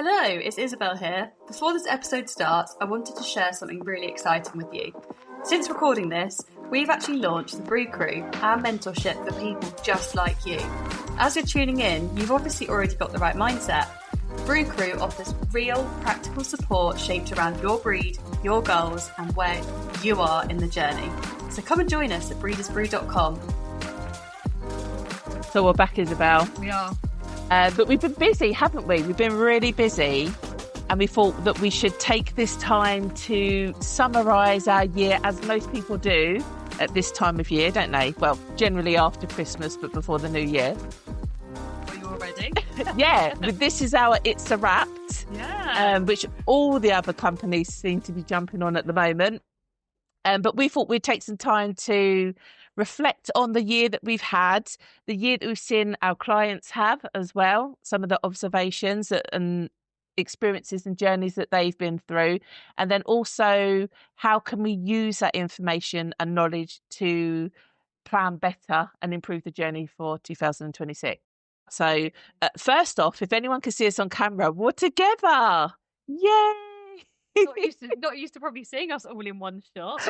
Hello, it's Isobel here. Before this episode starts, I wanted to share something really exciting with you. Since recording this, we've actually launched the Brew Crew, our mentorship for people just like you. As you're tuning in, you've obviously already got the right mindset. Brew Crew offers real, practical support shaped around your breed, your goals, and where you are in the journey. So come and join us at breedersbrew.com. So we're back, Isobel. We are. But we've been busy, haven't we? We've been really busy. And we thought that we should take this time to summarise our year, as most people do at this time of year, don't they? Well, generally after Christmas, but before the new year. Are you all ready? Yeah, but this is our It's a Wrapped, which all the other companies seem to be jumping on at the moment. But we thought we'd take some time to reflect on the year that we've had, the year that we've seen our clients have as well, some of the observations and experiences and journeys that they've been through, and then also how can we use that information and knowledge to plan better and improve the journey for 2026. So first off, if anyone can see us on camera, we're together. Yay! Not used to probably seeing us all in one shot.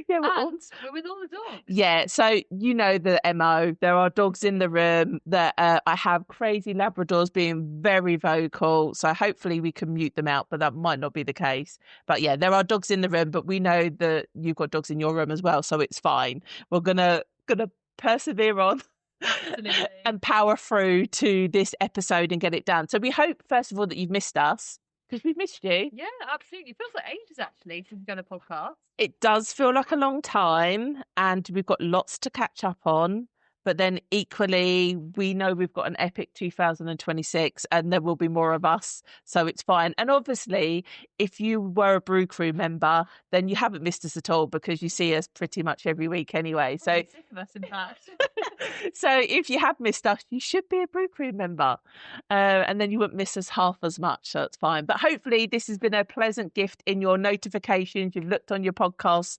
Yeah, we're with all the dogs. Yeah, so you know the MO. There are dogs in the room. That I have crazy Labradors being very vocal. So hopefully we can mute them out, but that might not be the case. But yeah, there are dogs in the room. But we know that you've got dogs in your room as well, so it's fine. We're gonna persevere on. Absolutely. And power through to this episode and get it done. So we hope, first of all, that you've missed us. Because we've missed you. Yeah, absolutely. It feels like ages, actually, since we've done a podcast. It does feel like a long time, and we've got lots to catch up on. But then equally, we know we've got an epic 2026 and there will be more of us. So it's fine. And obviously, if you were a Brew Crew member, then you haven't missed us at all because you see us pretty much every week anyway. So I'm sick of us, in fact. So if you have missed us, you should be a Brew Crew member. And then you won't miss us half as much. So it's fine. But hopefully this has been a pleasant gift in your notifications. You've looked on your podcast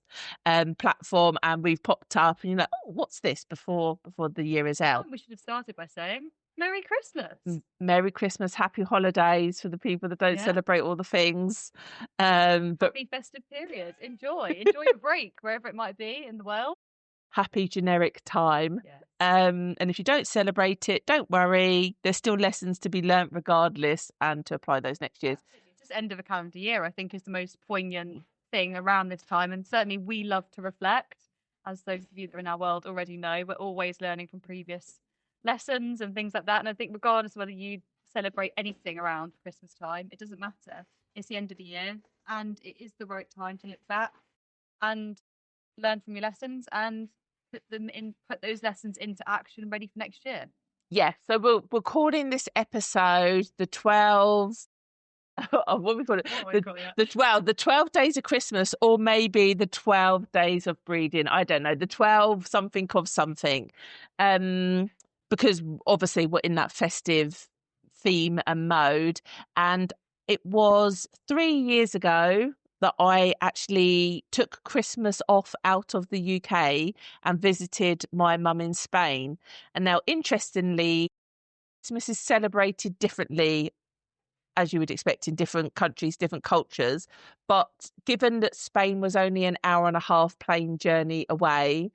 platform and we've popped up and you're like, oh, what's this before the year is out? We should have started by saying Merry Christmas. Merry Christmas, happy holidays for the people that don't celebrate all the things. Happy festive period. Enjoy your break wherever it might be in the world. Happy generic time. Yeah. And if you don't celebrate it, don't worry. There's still lessons to be learnt regardless and to apply those next year. Just end of a calendar year, I think, is the most poignant thing around this time. And certainly we love to reflect. As those of you that are in our world already know, we're always learning from previous lessons and things like that. And I think regardless of whether you celebrate anything around Christmas time, it doesn't matter. It's the end of the year and it is the right time to look back and learn from your lessons and put those lessons into action ready for next year. Yeah, so we're calling this episode the 12 what we call it, the 12 days of Christmas, or maybe the 12 days of breeding. I don't know, the 12 something of something, because obviously we're in that festive theme and mode. And it was 3 years ago that I actually took Christmas off out of the UK and visited my mum in Spain. And now, interestingly, Christmas is celebrated differently, as you would expect in different countries, different cultures. But given that Spain was only an hour and a half plane journey away,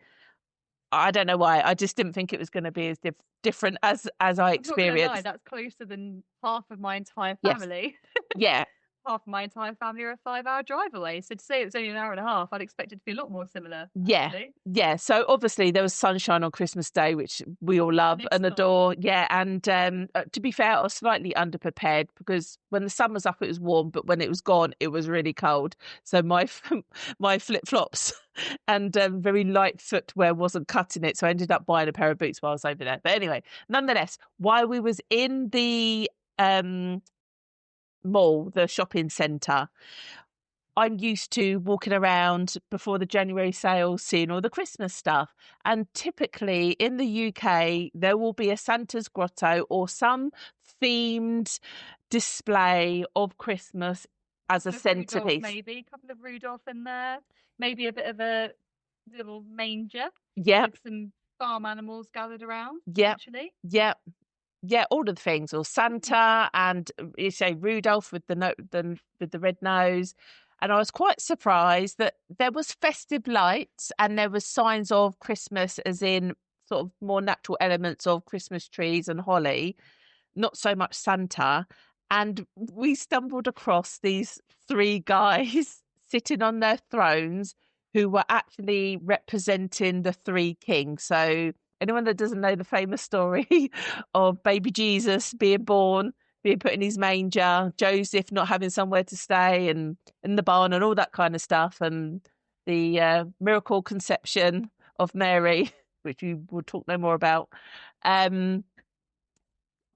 I don't know why. I just didn't think it was going to be as different as I experienced. Lie, that's closer than half of my entire family. Yes. Yeah. Half of my entire family are a 5-hour drive away. So to say it was only an hour and a half, I'd expect it to be a lot more similar. Yeah. Actually. Yeah. So obviously there was sunshine on Christmas Day, which we all love and adore. Yeah. And to be fair, I was slightly underprepared because when the sun was up, it was warm, but when it was gone, it was really cold. So my flip-flops and very light footwear wasn't cutting it. So I ended up buying a pair of boots while I was over there. But anyway, nonetheless, while we was in the mall, the shopping centre, I'm used to walking around before the January sales, seeing all the Christmas stuff. And typically in the UK, there will be a Santa's grotto or some themed display of Christmas as a centrepiece. Maybe a couple of Rudolph in there, maybe a bit of a little manger. Yeah. With some farm animals gathered around. Yeah. Yeah. yeah, all of the things, or Santa, and you say Rudolph with with the red nose. And I was quite surprised that there was festive lights and there was signs of Christmas, as in sort of more natural elements of Christmas trees and holly, not so much Santa. And we stumbled across these three guys sitting on their thrones who were actually representing the three kings. So anyone that doesn't know the famous story of baby Jesus being born, being put in his manger, Joseph not having somewhere to stay, and in the barn and all that kind of stuff, and the miracle conception of Mary, which we will talk no more about,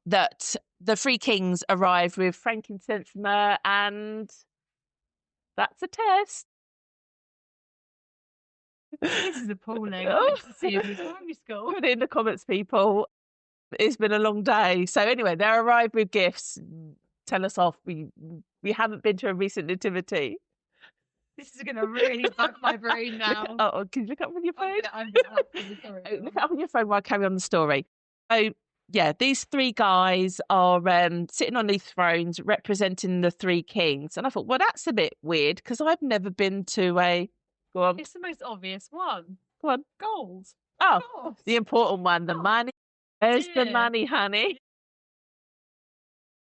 that the three kings arrive with frankincense, myrrh, and that's a test. This is appalling. I went to see in primary school. Put it in the comments, people. It's been a long day. So anyway, they arrived with gifts. Tell us off. We haven't been to a recent nativity. This is going to really bug my brain now. Can you look up on your phone? I'm sorry. Look up on your phone while I carry on the story. So yeah, these three guys are sitting on these thrones representing the three kings. And I thought, well, that's a bit weird because I've never been to a... Go on. It's the most obvious one. Go on. Gold. Oh, the important one, the money. There's the money, honey.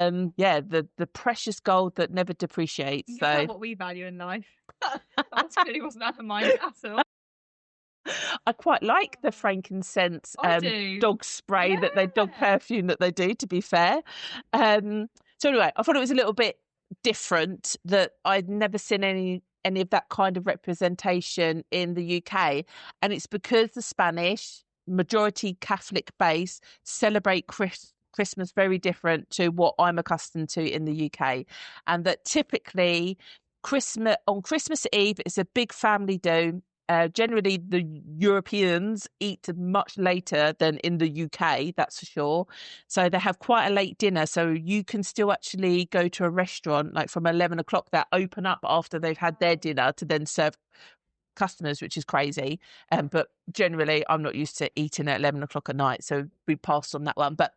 Yeah, the precious gold that never depreciates. So what we value in life. That clearly wasn't out of mind at all. I quite like the frankincense dog spray dog perfume that they do, to be fair. So anyway, I thought it was a little bit different, that I'd never seen any of that kind of representation in the UK. And it's because the Spanish, majority Catholic base, celebrate Christmas very different to what I'm accustomed to in the UK. And that typically on Christmas Eve, it's a big family do. Generally, the Europeans eat much later than in the UK, that's for sure. So they have quite a late dinner. So you can still actually go to a restaurant like from 11 o'clock that open up after they've had their dinner to then serve customers, which is crazy. But generally, I'm not used to eating at 11 o'clock at night. So we passed on that one. But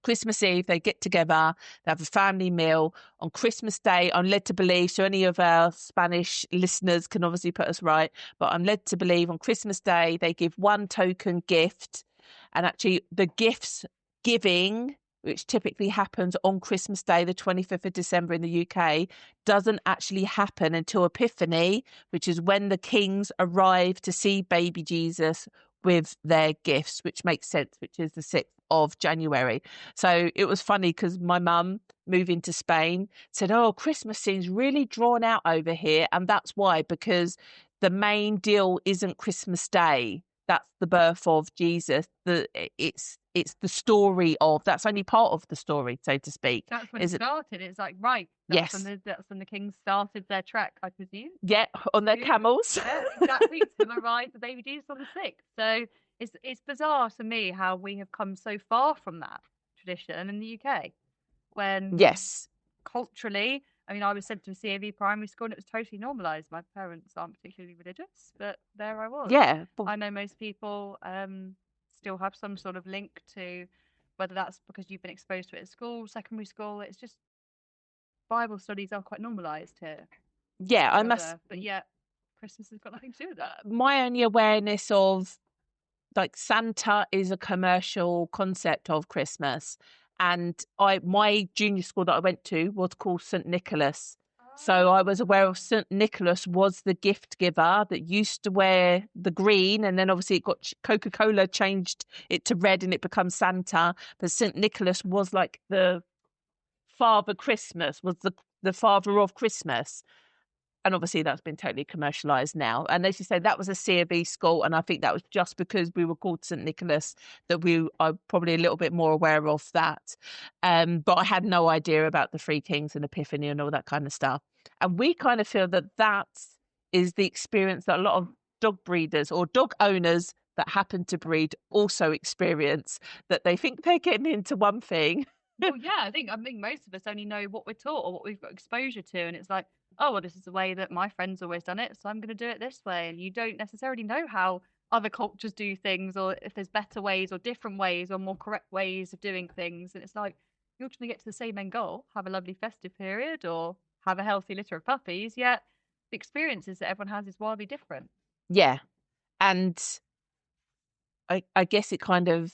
Christmas Eve, they get together, they have a family meal. On Christmas Day, I'm led to believe, so any of our Spanish listeners can obviously put us right, but I'm led to believe on Christmas Day, they give one token gift. And actually, the gifts giving, which typically happens on Christmas Day, the 25th of December in the UK, doesn't actually happen until Epiphany, which is when the kings arrive to see baby Jesus with their gifts, which makes sense, which is the 6th of January. So it was funny because my mum, moving to Spain, said, oh, Christmas seems really drawn out over here. And that's why, because the main deal isn't Christmas Day. That's the birth of Jesus. It's the story of, that's only part of the story, so to speak. That's when it started. It's like, right. That's when the kings started their trek, I presume. Yeah, on their camels. Yeah, exactly. To arrive the baby Jesus on the 6th. So it's bizarre to me how we have come so far from that tradition in the UK. When culturally, I mean, I was sent to a CAV primary school and it was totally normalised. My parents aren't particularly religious, but there I was. Yeah. I know most people still have some sort of link to, whether that's because you've been exposed to it at school, secondary school. It's just Bible studies are quite normalised here. Yeah, I must. But yet, Christmas has got nothing to do with that. My only awareness of like Santa is a commercial concept of Christmas. And my junior school that I went to was called St. Nicholas. So I was aware of St. Nicholas was the gift giver that used to wear the green. And then obviously it got Coca-Cola changed it to red and it becomes Santa. But St. Nicholas was like the Father Christmas, was the father of Christmas. And obviously that's been totally commercialised now. And as you say, that was a C of E school. And I think that was just because we were called St. Nicholas that we are probably a little bit more aware of that. But I had no idea about the Three Kings and Epiphany and all that kind of stuff. And we kind of feel that is the experience that a lot of dog breeders or dog owners that happen to breed also experience, that they think they're getting into one thing. Well, yeah, I think most of us only know what we're taught or what we've got exposure to. And it's like, oh, well, this is the way that my friend's always done it, so I'm going to do it this way. And you don't necessarily know how other cultures do things, or if there's better ways or different ways or more correct ways of doing things. And it's like, you're trying to get to the same end goal, have a lovely festive period or have a healthy litter of puppies, yet the experiences that everyone has is wildly different. Yeah. And I guess it kind of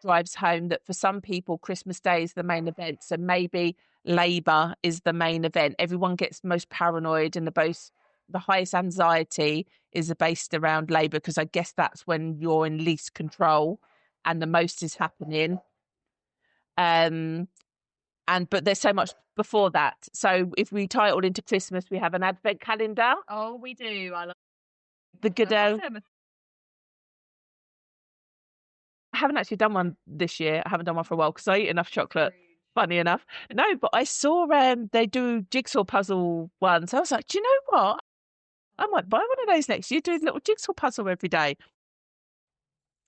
drives home that for some people, Christmas Day is the main event. So maybe Labour is the main event. Everyone gets most paranoid and the highest anxiety is based around Labour, because I guess that's when you're in least control and the most is happening. But there's so much before that. So if we tie it all into Christmas, we have an advent calendar. Oh, we do. I love the good old. I haven't actually done one this year. I haven't done one for a while because I eat enough chocolate. Funny enough. No, but I saw they do jigsaw puzzle ones. I was like, do you know what? I might buy one of those next year, do a little jigsaw puzzle every day.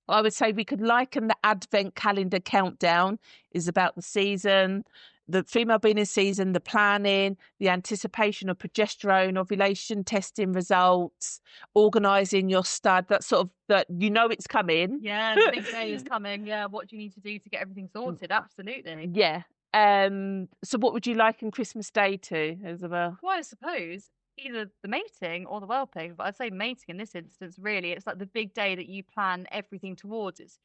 I would say we could liken the advent calendar countdown is about the season, the female being in season, the planning, the anticipation of progesterone, ovulation testing results, organising your stud, that sort of, that you know it's coming. Yeah, the big day is coming. Yeah, what do you need to do to get everything sorted? Absolutely. Yeah. So what would you like in Christmas Day too, Isobel? Well, I suppose either the mating or the whelping, but I'd say mating in this instance, really, it's like the big day that you plan everything towards. It's,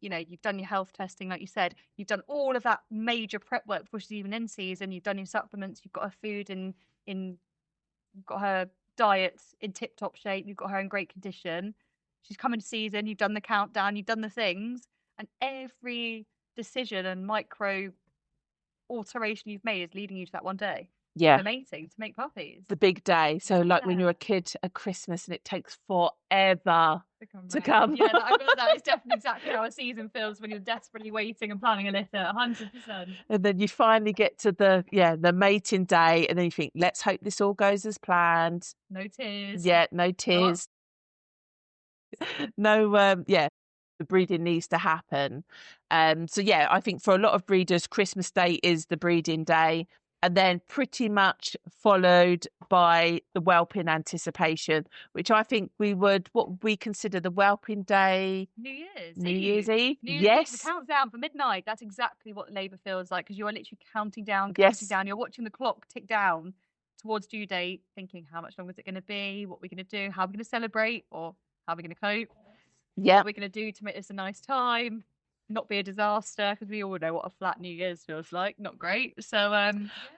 you know, you've done your health testing, like you said, you've done all of that major prep work before she's even in season, you've done your supplements, you've got her food you've got her diet in tip-top shape, you've got her in great condition. She's coming to season, you've done the countdown, you've done the things, and every decision and micro alteration you've made is leading you to that one day. Yeah. For mating, to make puppies. The big day. So like when you're a kid at Christmas and it takes forever to come. Yeah, I feel that is definitely exactly how a season feels when you're desperately waiting and planning a litter, 100%. And then you finally get to the mating day, and then you think, let's hope this all goes as planned. No tears. Yeah, no tears. No, the breeding needs to happen. So yeah, I think for a lot of breeders, Christmas Day is the breeding day, and then pretty much followed by the whelping anticipation, which I think what we consider the whelping day. New Year's Eve. Yes. The countdown for midnight. That's exactly what Labour feels like, because you are literally counting down. You're watching the clock tick down towards due date, thinking how much longer is it going to be? What are we going to do? How are we going to celebrate? Or how are we going to cope? Yeah. What are we going to do to make this a nice time? Not be a disaster, because we all know what a flat New Year's feels like. Not great. So,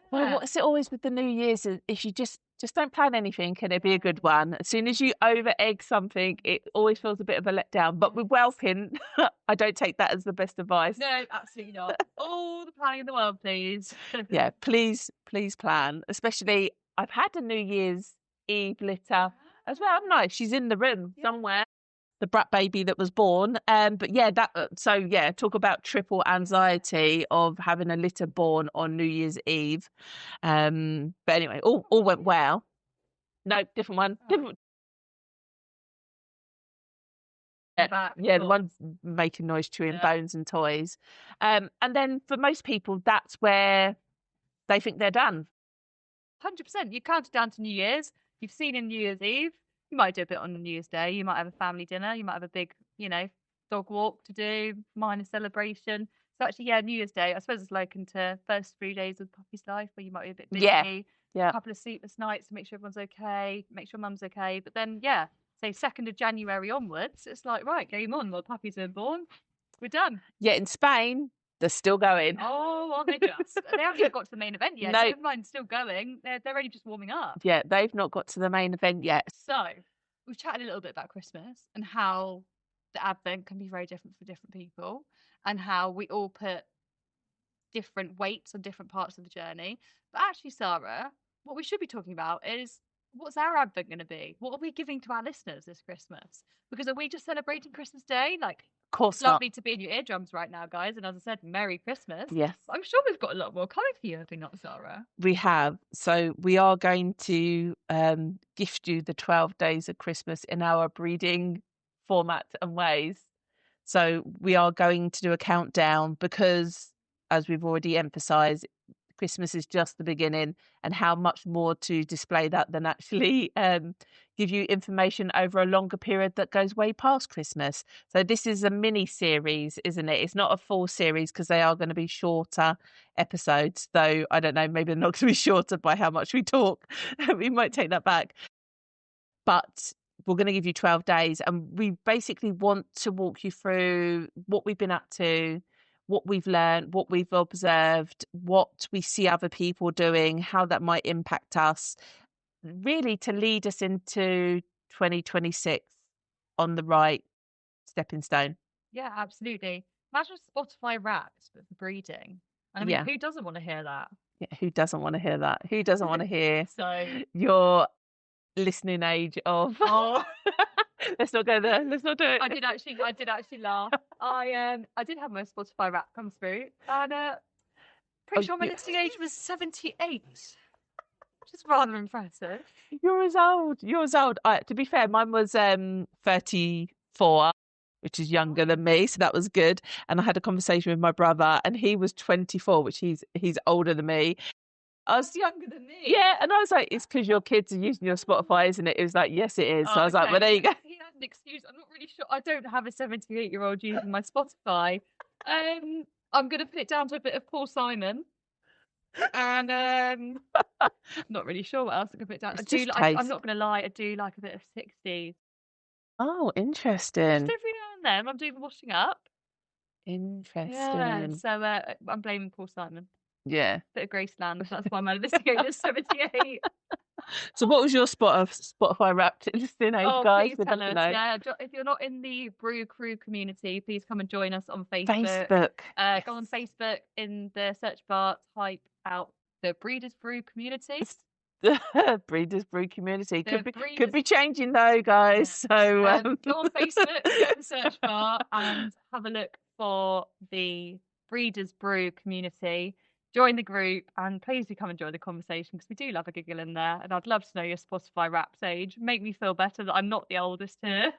well, what's it always with the New Year's? If you just don't plan anything, can it be a good one? As soon as you over egg something, it always feels a bit of a letdown. But with whelping, I don't take that as the best advice. No, absolutely not. All the planning in the world, please. Yeah, please plan. Especially, I've had a New Year's Eve litter as well. I'm nice. She's in the room somewhere. The brat baby that was born. But yeah, talk about triple anxiety of having a litter born on New Year's Eve. But anyway, all went well. No, different one. Different. The one's making noise, chewing bones and toys. And then for most people, that's where they think they're done. 100%. You counted down to New Year's. You've seen in New Year's Eve. You might do a bit on New Year's Day. You might have a family dinner. You might have a big, dog walk to do, minor celebration. So actually, New Year's Day, I suppose it's likened to first 3 days of puppy's life, where you might be a bit busy. Yeah. A couple of sleepless nights to make sure everyone's okay, make sure mum's okay. But then, say 2nd of January onwards, it's like, right, game on. Well, puppies are born. We're done. Yeah, in Spain, they're still going. Oh, well, they haven't got to the main event yet. No. So never mind, still going. They're only just warming up. Yeah, they've not got to the main event yet. So we've chatted a little bit about Christmas and how the Advent can be very different for different people, and how we all put different weights on different parts of the journey. But actually, Sarah, what we should be talking about is, what's our Advent going to be? What are we giving to our listeners this Christmas? Because are we just celebrating Christmas Day? Like, of course, it's lovely to be in your eardrums right now, guys. And as I said, Merry Christmas. Yes. I'm sure we've got a lot more coming for you, have we not, Sarah? We have. So we are going to gift you the 12 days of Christmas in our breeding format and ways. So we are going to do a countdown because, as we've already emphasised, Christmas is just the beginning, and how much more to display that than actually give you information over a longer period that goes way past Christmas. So this is a mini series, isn't it? It's not a full series because they are going to be shorter episodes, though I don't know, maybe they're not going to be shorter by how much we talk. We might take that back. But we're going to give you 12 days, and we basically want to walk you through what we've been up to, what we've learned, what we've observed, what we see other people doing, how that might impact us, really to lead us into 2026 on the right stepping stone. Yeah, absolutely. Imagine Spotify Wrapped, but for breeding. And I mean, Yeah. who doesn't want to hear that? Yeah, who doesn't want to hear that? Who doesn't want to hear So, your listening age of? oh, Let's not go there. Let's not do it. I did actually laugh. I did have my Spotify Wrapped come through, and pretty sure my listening age was 78, which is rather impressive. You're as old. You're as old. To be fair, mine was 34, which is younger than me, so that was good. And I had a conversation with my brother, and he was 24, which he's older than me. I was younger than me. Yeah, and I was like, it's because your kids are using your Spotify, isn't it? It was like, yes, it is. So I was like, well, there you go. He had an excuse. I'm not really sure. I don't have a 78-year-old using my Spotify. I'm going to put it down to a bit of Paul Simon. And not really sure what else I can put it down. I'm not going to lie, I do like a bit of 60s. Oh, interesting. Just every now and then I'm doing the washing up. Interesting. Yeah, so I'm blaming Paul Simon. Yeah. Bit of Graceland. That's why my listening age is 78. So what was your Spotify Wrapped listening age, guys? Please tell us. Yeah, if you're not in the Brew Crew community, please come and join us on Facebook. Yes. Go on Facebook, in the search bar, type out the Breeders Brew community. Breeders Brew community could be changing though, guys. Yeah. So go on Facebook, go to the search bar, and have a look for the Breeders Brew community. Join the group, and please do come and join the conversation, because we do love a giggle in there, and I'd love to know your Spotify Wrapped age. Make me feel better that I'm not the oldest here.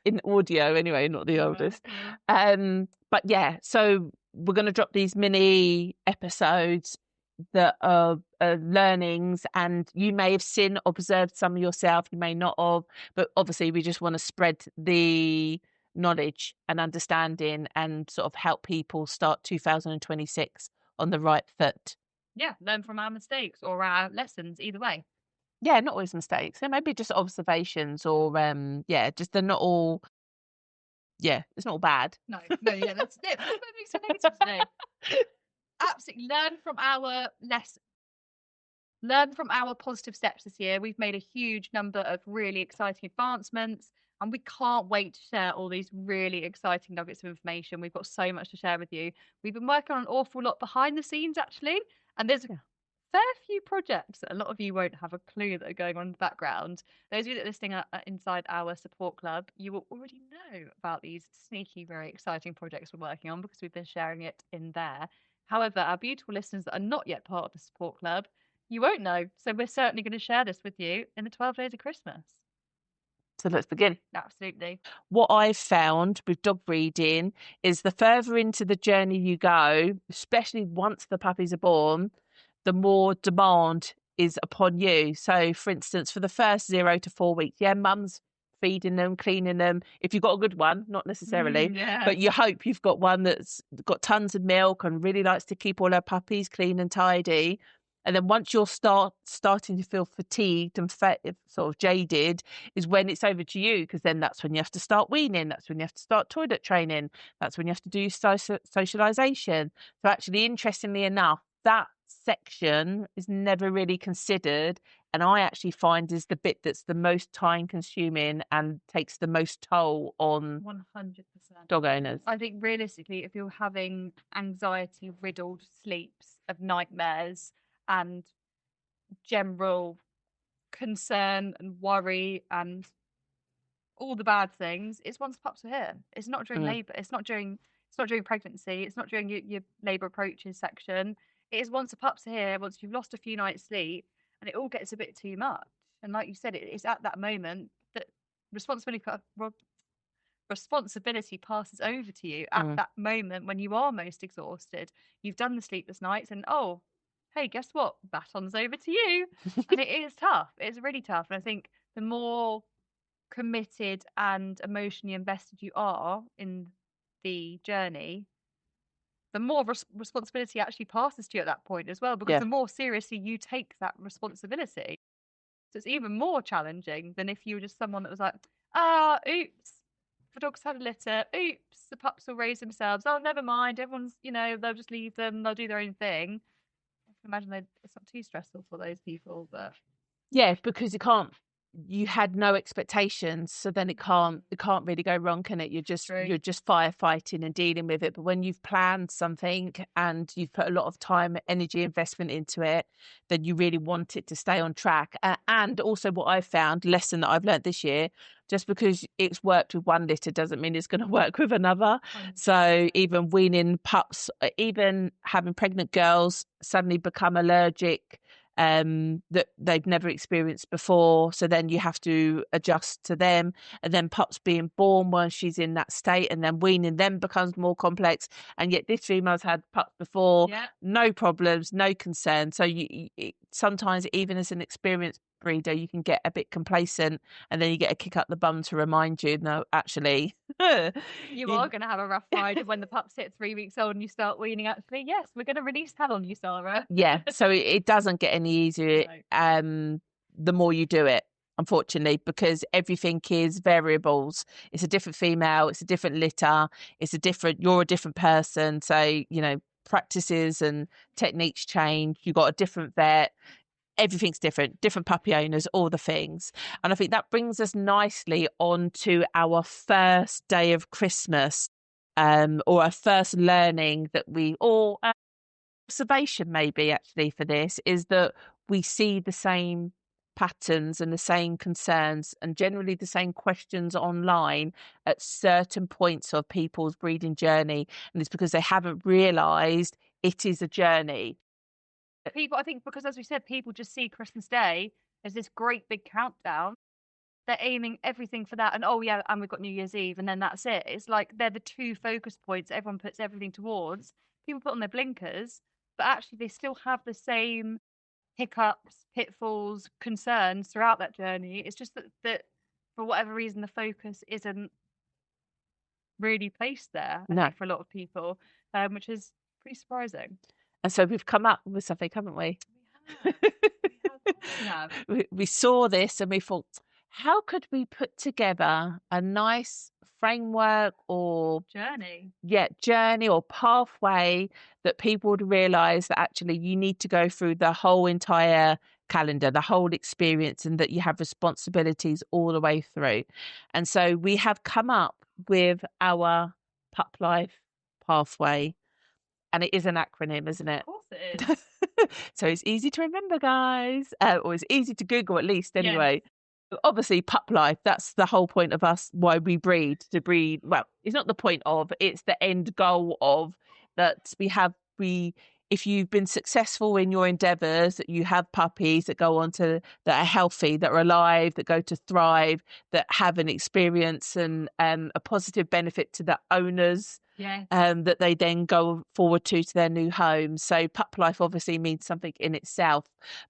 In audio anyway, not the oldest. But yeah, so we're going to drop these mini episodes that are learnings, and you may have seen, observed some yourself, you may not have, but obviously we just want to spread the knowledge and understanding and sort of help people start 2026 on the right foot. Yeah, learn from our mistakes or our lessons, either way. Yeah, not always mistakes. There may be just observations, or just they're not all. Yeah, it's not all bad. No, yeah, that's it. What makes it negative today? Absolutely, learn from our positive steps this year. We've made a huge number of really exciting advancements, and we can't wait to share all these really exciting nuggets of information. We've got so much to share with you. We've been working on an awful lot behind the scenes, actually, and there's a fair few projects that a lot of you won't have a clue that are going on in the background. Those of you that are listening inside our support club, you will already know about these sneaky, very exciting projects we're working on, because we've been sharing it in there. However, our beautiful listeners that are not yet part of the support club, you won't know. So we're certainly going to share this with you in the 12 days of Christmas. So let's begin. Absolutely. What I've found with dog breeding is the further into the journey you go, especially once the puppies are born, the more demand is upon you. So, for instance, for the first 0 to 4 weeks, mum's feeding them, cleaning them. If you've got a good one, not necessarily, but you hope you've got one that's got tons of milk and really likes to keep all her puppies clean and tidy. And then once you're starting to feel fatigued and sort of jaded, is when it's over to you, because then that's when you have to start weaning. That's when you have to start toilet training. That's when you have to do socialization. So actually, interestingly enough, that section is never really considered, and I actually find is the bit that's the most time consuming and takes the most toll on 100% dog owners. I think realistically, if you're having anxiety riddled sleeps of nightmares and general concern and worry and all the bad things, it's once pups are here. It's not during labour. It's not during pregnancy. It's not during your labour approaches section. It is once the pups are here, once you've lost a few nights sleep, and it all gets a bit too much. And like you said, it's at that moment that responsibility passes over to you, at that moment when you are most exhausted. You've done the sleepless nights, and hey, guess what? Baton's over to you. And it is tough. It's really tough. And I think the more committed and emotionally invested you are in the journey, the more responsibility actually passes to you at that point as well, because the more seriously you take that responsibility. So it's even more challenging than if you were just someone that was like, oops, the dog's had a litter. Oops, the pups will raise themselves. Oh, never mind. Everyone's, they'll just leave them. They'll do their own thing. I can imagine it's not too stressful for those people, but yeah, because you had no expectations, so then it can't really go wrong, can it? You're just firefighting and dealing with it. But when you've planned something and you've put a lot of time, energy, investment into it, then you really want it to stay on track. And also, what I've found, lesson that I've learned this year, just because it's worked with one litter doesn't mean it's going to work with another. 100%. So even weaning pups, even having pregnant girls suddenly become allergic that they've never experienced before, so then you have to adjust to them, and then pups being born when she's in that state, and then weaning them becomes more complex. And yet this female's had pups before, no problems, no concerns. So you sometimes, even as an experienced breeder, you can get a bit complacent, and then you get a kick up the bum to remind you, no, actually you are going to have a rough ride when the pups hit 3 weeks old and you start weaning. Actually, yes, we're going to release hell on you, Sara. Yeah, so it doesn't get any easier the more you do it, unfortunately, because everything is variables. It's a different female, it's a different litter, you're a different person. So, practices and techniques change. You got a different vet. Everything's different puppy owners, all the things. And I think that brings us nicely on to our first day of Christmas, or our first learning that observation maybe actually for this is that we see the same patterns and the same concerns and generally the same questions online at certain points of people's breeding journey. And it's because they haven't realised it is a journey. People, I think, because as we said, people just see Christmas Day as this great big countdown. They're aiming everything for that, and and we've got New Year's Eve, and then that's it. It's like they're the two focus points everyone puts everything towards. People put on their blinkers, but actually they still have the same hiccups, pitfalls, concerns throughout that journey. It's just that for whatever reason the focus isn't really placed there, I think, for a lot of people, which is pretty surprising. And so we've come up with something, haven't we? We have. We saw this and we thought, how could we put together a nice framework or journey or pathway that people would realise that actually you need to go through the whole entire calendar, the whole experience, and that you have responsibilities all the way through. And so we have come up with our pup life pathway. And it is an acronym, isn't it? Of course it is. So it's easy to remember, guys. Or it's easy to Google, at least, anyway. Yes. Obviously, pup life, that's the whole point of us, why we breed. To breed, well, it's not the point of, it's the end goal of that if you've been successful in your endeavours, that you have puppies that go on to, that are healthy, that are alive, that go to thrive, that have an experience and a positive benefit to the owners. Yeah. That they then go forward to their new home. So pup life obviously means something in itself.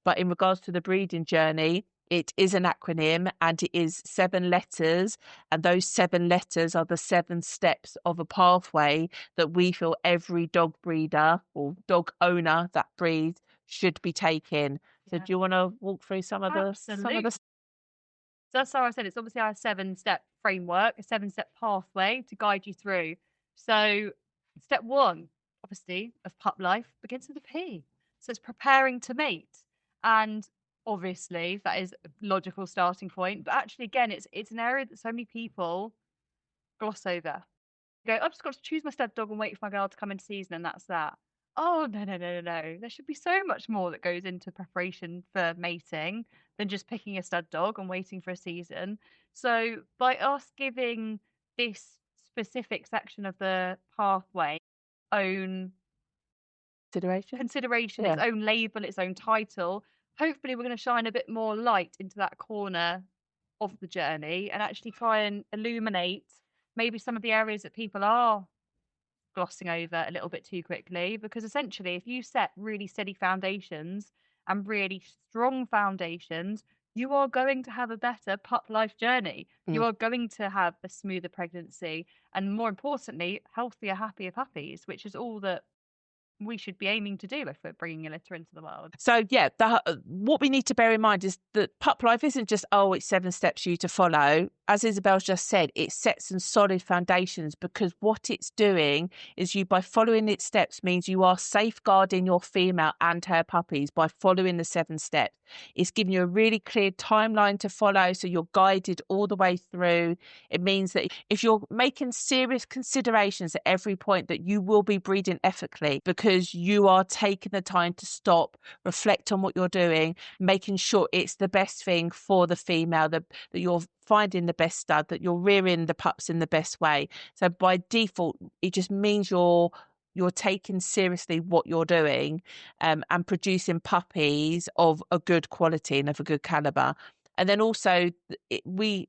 But in regards to the breeding journey, it is an acronym and it is 7 letters. And those 7 letters are the 7 steps of a pathway that we feel every dog breeder or dog owner that breeds should be taking. So do you want to walk through some of the... So as Sara said, it's obviously our 7-step framework, a 7-step pathway to guide you through. So step 1, obviously, of pup life begins with a P. So it's preparing to mate. And obviously that is a logical starting point. But actually, again, it's an area that so many people gloss over. Go, I've just got to choose my stud dog and wait for my girl to come into season and that's that. Oh, no. There should be so much more that goes into preparation for mating than just picking a stud dog and waiting for a season. So by us giving this specific section of the pathway own consideration, its own label, its own title, hopefully we're going to shine a bit more light into that corner of the journey and actually try and illuminate maybe some of the areas that people are glossing over a little bit too quickly, because essentially if you set really steady foundations and really strong foundations, you are going to have a better pup life journey. You are going to have a smoother pregnancy and, more importantly, healthier, happier puppies, which is all that we should be aiming to do if we're bringing a litter into the world. So yeah, what we need to bear in mind is that pup life isn't just, it's 7 steps for you to follow. As Isobel's just said, it sets some solid foundations, because what it's doing is, you, by following its steps, means you are safeguarding your female and her puppies by following the 7 steps. It's giving you a really clear timeline to follow, so you're guided all the way through. It means that if you're making serious considerations at every point, that you will be breeding ethically, because you are taking the time to stop, reflect on what you're doing, making sure it's the best thing for the female, that you're finding the best stud, that you're rearing the pups in the best way. So by default, it just means you're taking seriously what you're doing, and producing puppies of a good quality and of a good caliber. And then also we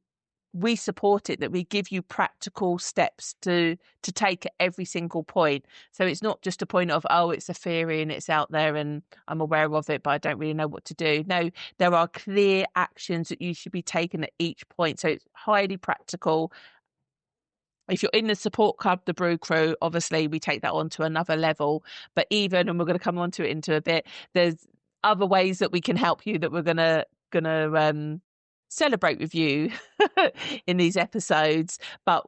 support it, that we give you practical steps to take at every single point. So it's not just a point of, it's a theory and it's out there and I'm aware of it, but I don't really know what to do. No, there are clear actions that you should be taking at each point. So it's highly practical. If you're in the support club, the Brew Crew, obviously we take that on to another level. But even, and we're going to come on to it into a bit, there's other ways that we can help you that we're gonna celebrate with you in these episodes. But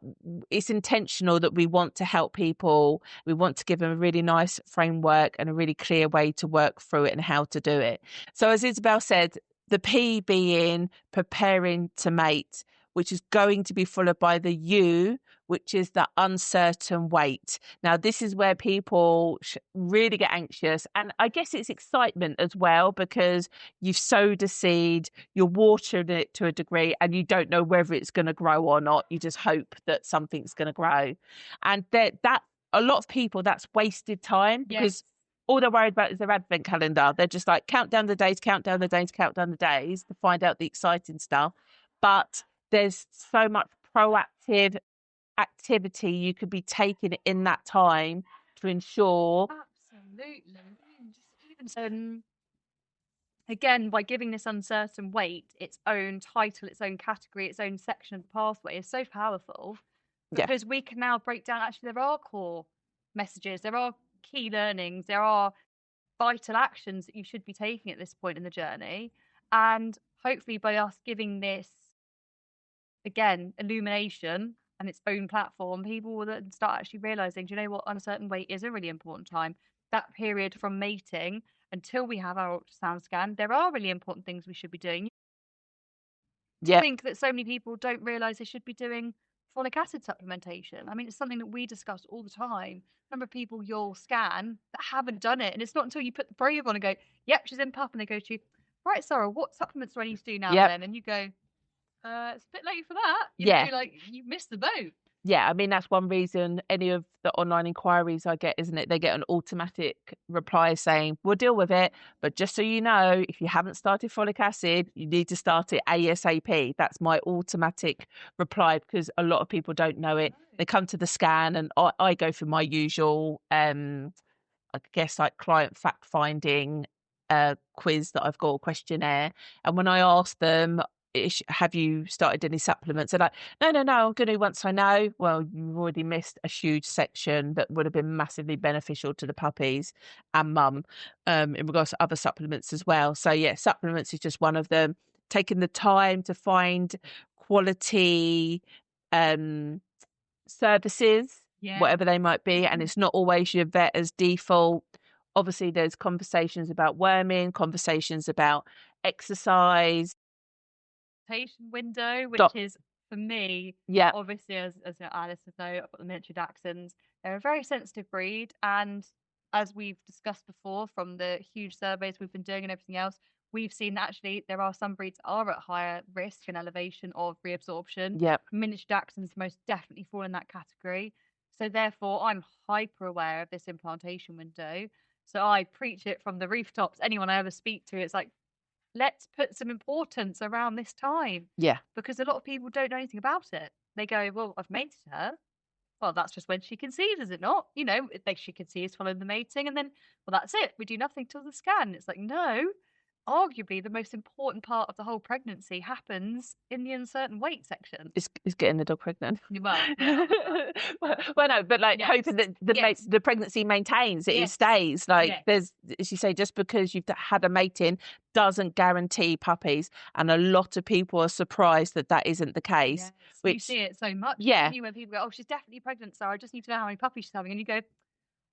it's intentional that we want to help people. We want to give them a really nice framework and a really clear way to work through it and how to do it. So as Isobel said, the P being preparing to mate, which is going to be followed by the U, which is the uncertain wait. Now, this is where people really get anxious. And I guess it's excitement as well, because you've sowed a seed, you're watering it to a degree, and you don't know whether it's going to grow or not. You just hope that something's going to grow. And that a lot of people, that's wasted time, because all they're worried about is their advent calendar. They're just like, count down the days, count down the days, count down the days to find out the exciting stuff. But there's so much proactive activity you could be taking in that time to ensure. Absolutely. Just even again, by giving this uncertain wait its own title, its own category, its own section of the pathway is so powerful, because we can now break down, actually, there are core messages, there are key learnings, there are vital actions that you should be taking at this point in the journey. And hopefully by us giving this, again, illumination and its own platform, people will then start actually realizing, do you know what, uncertain wait is a really important time. That period from mating until we have our ultrasound scan, there are really important things we should be doing. I think that so many people don't realize they should be doing folic acid supplementation. I mean, it's something that we discuss all the time. Number of people you'll scan that haven't done it, and it's not until you put the probe on and go, yep, she's in pup, and they go to you, right, Sarah, what supplements do I need to do now then? And you go, it's a bit late for that. You're like, you missed the boat. Yeah, I mean, that's one reason any of the online inquiries I get, isn't it? They get an automatic reply saying, we'll deal with it, but just so you know, if you haven't started folic acid, you need to start it ASAP. That's my automatic reply, because a lot of people don't know it. They come to the scan and I go through my usual, I guess, like client fact-finding quiz that I've got, a questionnaire. And when I ask them, have you started any supplements? They're like, no, I'm going to once I know. Well, you've already missed a huge section that would have been massively beneficial to the puppies and mum, in regards to other supplements as well. So yeah, supplements is just one of them. Taking the time to find quality services, whatever they might be, and it's not always your vet as default. Obviously, there's conversations about worming, conversations about exercise, window, which is, for me, obviously, as Alice would know, I've got the miniature Dachshunds. They're a very sensitive breed, and as we've discussed before from the huge surveys we've been doing and everything else, we've seen that actually there are some breeds that are at higher risk and elevation of reabsorption. Miniature Dachshunds most definitely fall in that category. So therefore, I'm hyper aware of this implantation window. So I preach it from the rooftops. Anyone I ever speak to, it's like, let's put some importance around this time. Because a lot of people don't know anything about it. They go, well, I've mated her. well, that's just when she conceived, is it not? You know, she conceives following the mating, and then, well, that's it. We do nothing till the scan. It's like, no, arguably the most important part of the whole pregnancy happens in the uncertain weight section. Is getting the dog pregnant. Well, yeah, well, no, but like hoping that the pregnancy maintains, it stays. Like there's, as you say, just because you've had a mating doesn't guarantee puppies, and a lot of people are surprised that that isn't the case. Yes. Which you see it so much. Yeah. When people go, oh, she's definitely pregnant, Sarah. I just need to know how many puppies she's having, and you go,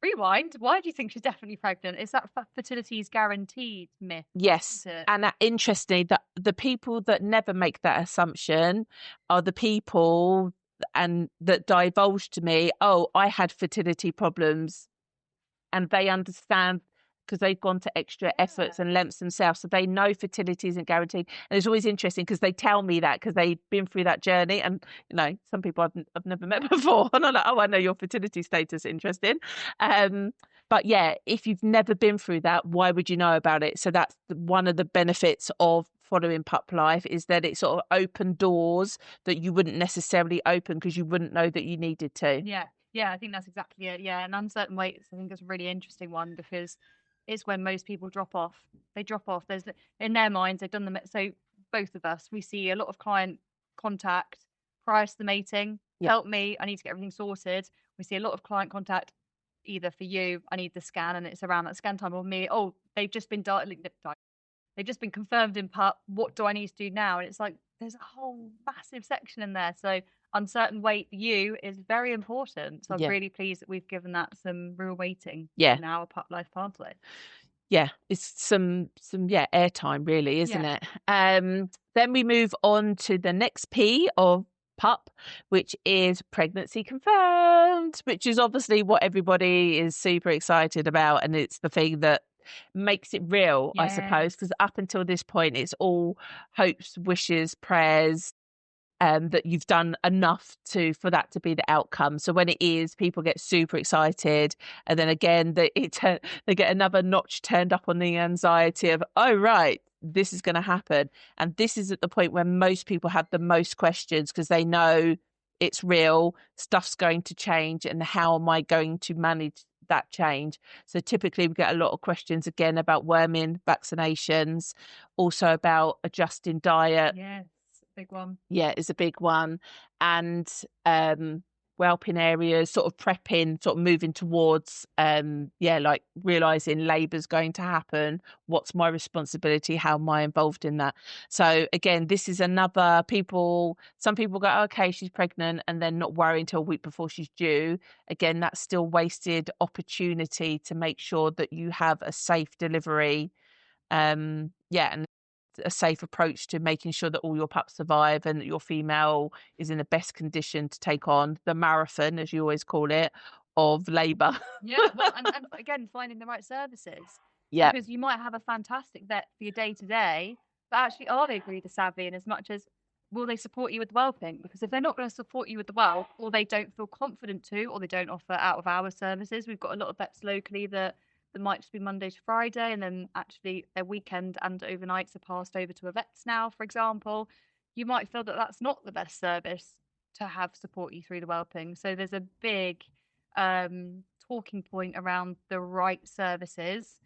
rewind. Why do you think she's definitely pregnant? It's that fertility is guaranteed myth. Yes. And interestingly, that the people that never make that assumption are the people and that divulge to me, oh, I had fertility problems, and they understand because they've gone to extra efforts and lengths themselves. So they know fertility isn't guaranteed. And it's always interesting because they tell me that because they've been through that journey. And, you know, some people I've never met before. And I'm like, oh, I know your fertility status. Interesting. But yeah, if you've never been through that, why would you know about it? So that's one of the benefits of following Pup Life, is that it sort of opened doors that you wouldn't necessarily open because you wouldn't know that you needed to. Yeah, I think that's exactly it. Yeah, and uncertain weights, I think is a really interesting one because it's when most people drop off. They drop off. There's, in their minds, they've done them. So both of us, we see a lot of client contact prior to the mating. Help me, I need to get everything sorted. We see a lot of client contact either for you, I need the scan, and it's around that scan time, or me, oh, they've just been they've just been confirmed in Pup. What do I need to do now? And it's like there's a whole massive section in there. So uncertain weight for you is very important. So I'm really pleased that we've given that some real weighting in our Pup Life pathway. Yeah, it's some airtime, really, isn't it? Then we move on to the next P of Pup, which is pregnancy confirmed, which is obviously what everybody is super excited about, and it's the thing that makes it real, I suppose, because up until this point it's all hopes, wishes, prayers, that you've done enough for that to be the outcome. So when it is, people get super excited, and then again they get another notch turned up on the anxiety of, oh right, this is going to happen. And this is at the point where most people have the most questions because they know it's real, stuff's going to change, and how am I going to manage that change? So typically we get a lot of questions again about worming, vaccinations, also about adjusting diet. Yes, big one. Yeah, it's a big one. And whelping areas, sort of prepping, sort of moving towards like realizing labor's going to happen. What's my responsibility? How am I involved in that? So again, this is another some people go, okay, she's pregnant, and then not worry until a week before she's due. Again, that's still wasted opportunity to make sure that you have a safe delivery. And a safe approach to making sure that all your pups survive and that your female is in the best condition to take on the marathon, as you always call it, of labour. Well, and again, finding the right services. Because you might have a fantastic vet for your day-to-day, but actually, are they breeder savvy? And as much as, will they support you with whelping? Because if they're not going to support you with the whelp, or they don't feel confident to, or they don't offer out-of-hours services, we've got a lot of vets locally that might just be Monday to Friday, and then actually their weekend and overnights are passed over to a vet's now, for example. You might feel that that's not the best service to have support you through the whelping. So there's a big talking point around the right services,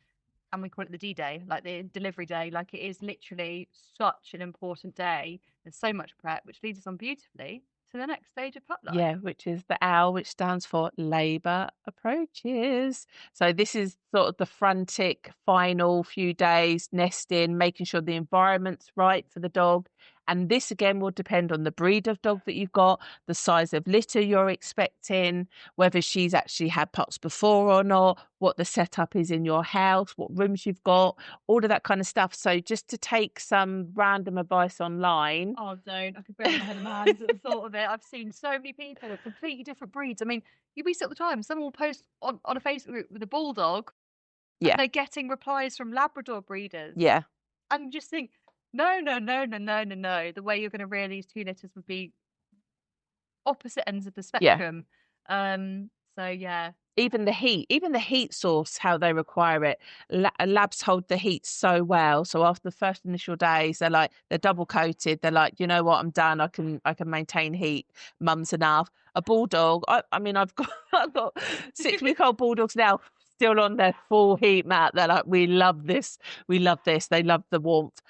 and we call it the D-Day, like the delivery day. Like, it is literally such an important day. There's so much prep, which leads us on beautifully to the next stage of Pup Life. Yeah, which is the OWL, which stands for Labour Approaches. So this is sort of the frantic final few days, nesting, making sure the environment's right for the dog. And this again will depend on the breed of dog that you've got, the size of litter you're expecting, whether she's actually had pups before or not, what the setup is in your house, what rooms you've got, all of that kind of stuff. So just to take some random advice online. Oh, don't. I could barely my head in my hands at the thought of it. I've seen so many people with completely different breeds. I mean, we see it all the time. Someone will post on a Facebook group with a bulldog. Yeah. They're getting replies from Labrador breeders. Yeah. And just think, no. The way you're going to rear these two litters would be opposite ends of the spectrum. So yeah, even the heat source, how they require it. Labs hold the heat so well. So after the first initial days, they're double coated. They're like, you know what, I'm done. I can maintain heat. Mum's enough. A bulldog. I mean, I've got 6-week-old bulldogs now, still on their full heat mat. They're like, we love this. We love this. They love the warmth.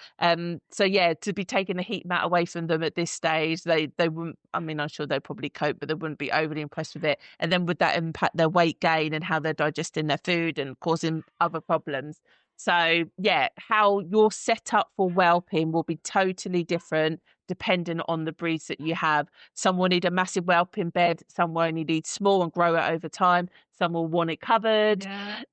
So yeah, to be taking the heat mat away from them at this stage, they wouldn't. I mean, I'm sure they'd probably cope, but they wouldn't be overly impressed with it. And then would that impact their weight gain and how they're digesting their food and causing other problems? So yeah, how you're set up for whelping will be totally different depending on the breeds that you have. Some will need a massive whelping bed, some will only need small and grow it over time, some will want it covered.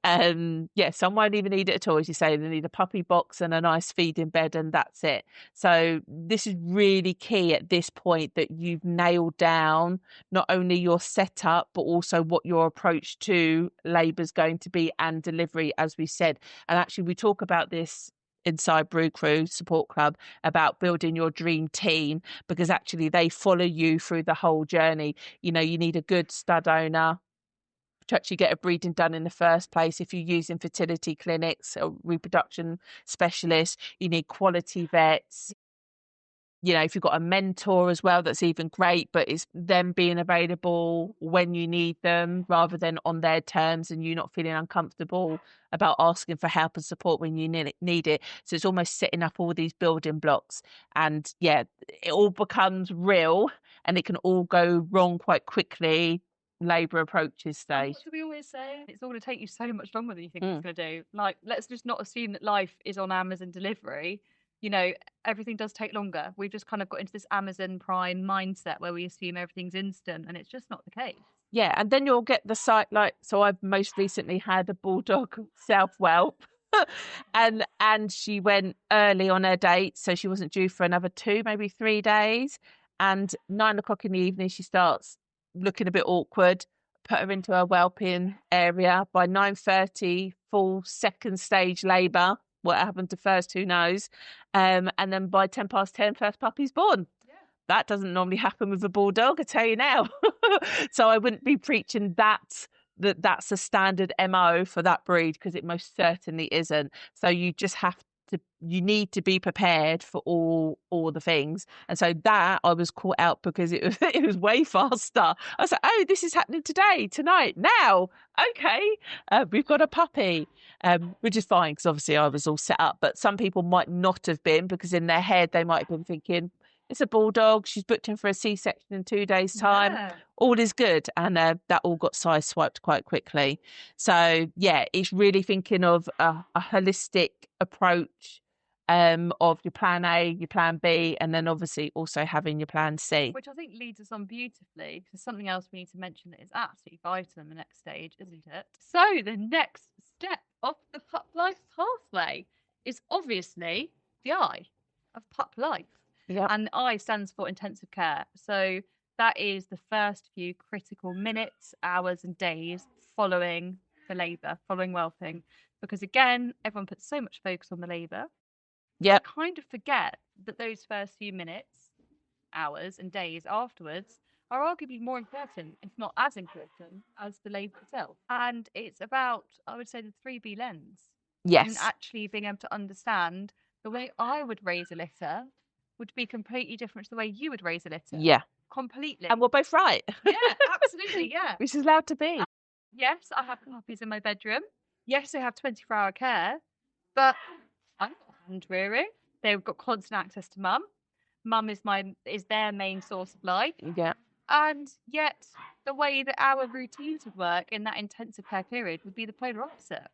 Some won't even need it at all. As you say, they need a puppy box and a nice feeding bed, and that's it. So this is really key at this point, that you've nailed down not only your setup but also what your approach to labour is going to be, and delivery, as we said. And actually we talk about this inside Brew Crew Support Club about building your dream team, because actually they follow you through the whole journey. You know, you need a good stud owner to actually get a breeding done in the first place. If you're using fertility clinics or reproduction specialists, you need quality vets. You know, if you've got a mentor as well, that's even great, but it's them being available when you need them rather than on their terms, and you not feeling uncomfortable about asking for help and support when you need it. So it's almost setting up all these building blocks, and yeah, it all becomes real and it can all go wrong quite quickly. Labour approaches stage. What do we always say? It's all going to take you so much longer than you think it's going to do. Like, let's just not assume that life is on Amazon delivery. You know, everything does take longer. We've just kind of got into this Amazon Prime mindset where we assume everything's instant, and it's just not the case. Yeah, and then you'll get the site, like, so I've most recently had a bulldog self-whelp. and she went early on her date, so she wasn't due for another 2, maybe 3 days. And 9 o'clock in the evening, she starts looking a bit awkward. Put her into her whelping area. By 9:30, full second stage labour. What happened to first, who knows? And then by 10:10, first puppy's born. Yeah. That doesn't normally happen with a bulldog, I tell you now. So I wouldn't be preaching that's a standard MO for that breed, because it most certainly isn't. So you just have to, you need to be prepared for all the things. And so that I was caught out because it was way faster. I was like, oh, this is happening today, tonight, now. Okay, we've got a puppy, which is fine because obviously I was all set up. But some people might not have been, because in their head they might have been thinking, it's a bulldog, she's booked in for a C-section in 2 days' time. Yeah. All is good. And that all got sideswiped quite quickly. So, yeah, it's really thinking of a holistic approach of your plan A, your plan B, and then obviously also having your plan C. Which I think leads us on beautifully, because something else we need to mention that is absolutely vital in the next stage, isn't it? So the next step of the pup life pathway is obviously the I of pup life. Yep. And I stands for intensive care. So that is the first few critical minutes, hours and days following the labour, following whelping. Because again, everyone puts so much focus on the labour. Yeah. Kind of forget that those first few minutes, hours and days afterwards are arguably more important, if not as important, as the labour itself. And it's about, I would say, the 3B lens. Yes. And actually being able to understand the way I would raise a litter would be completely different to the way you would raise a litter. Yeah. Completely. And we're both right. Yeah, absolutely, yeah. Which is allowed to be. Yes, I have puppies in my bedroom. Yes, they have 24-hour care. But I'm not hand rearing. They've got constant access to mum. Mum is their main source of life. Yeah. And yet the way that our routines would work in that intensive care period would be the polar opposite.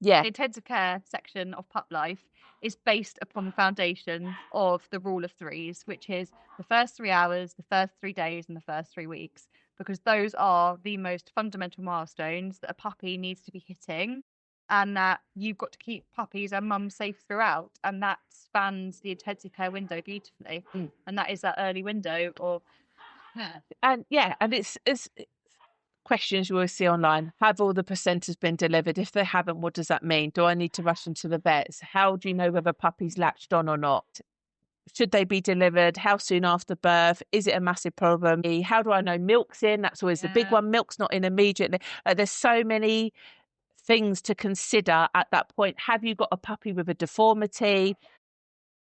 Yeah. The intensive care section of pup life is based upon the foundation of the rule of threes, which is the first 3 hours, the first 3 days, and the first 3 weeks, because those are the most fundamental milestones that a puppy needs to be hitting, and that you've got to keep puppies and mums safe throughout, and that spans the intensive care window beautifully. And that is that early window of... And it's questions you always see online. Have all the placentas been delivered? If they haven't, what does that mean? Do I need to rush them to the vets? How do you know whether puppy's latched on or not? should they be delivered? How soon after birth? Is it a massive problem? How do I know milk's in? That's always the big one. Milk's not in immediately. There's so many things to consider at that point. Have you got a puppy with a deformity?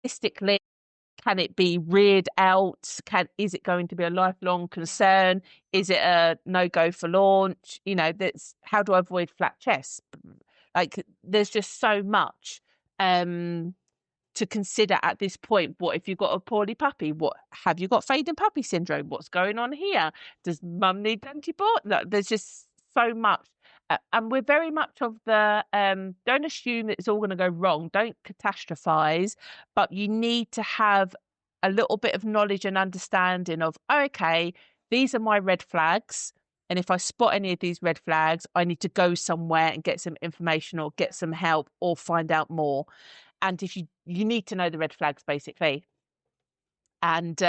Realistically, can it be reared out? Is it going to be a lifelong concern? Is it a no-go for launch? That's how do I avoid flat chest? Like, there's just so much to consider at this point. What if you've got a poorly puppy? What have you got? Fading puppy syndrome? What's going on here? Does mum need antibiotics? No, there's just so much. And we're very much of the don't assume that it's all going to go wrong. Don't catastrophize, but you need to have a little bit of knowledge and understanding of, okay, these are my red flags. And if I spot any of these red flags, I need to go somewhere and get some information or get some help or find out more. And if you need to know the red flags, basically. And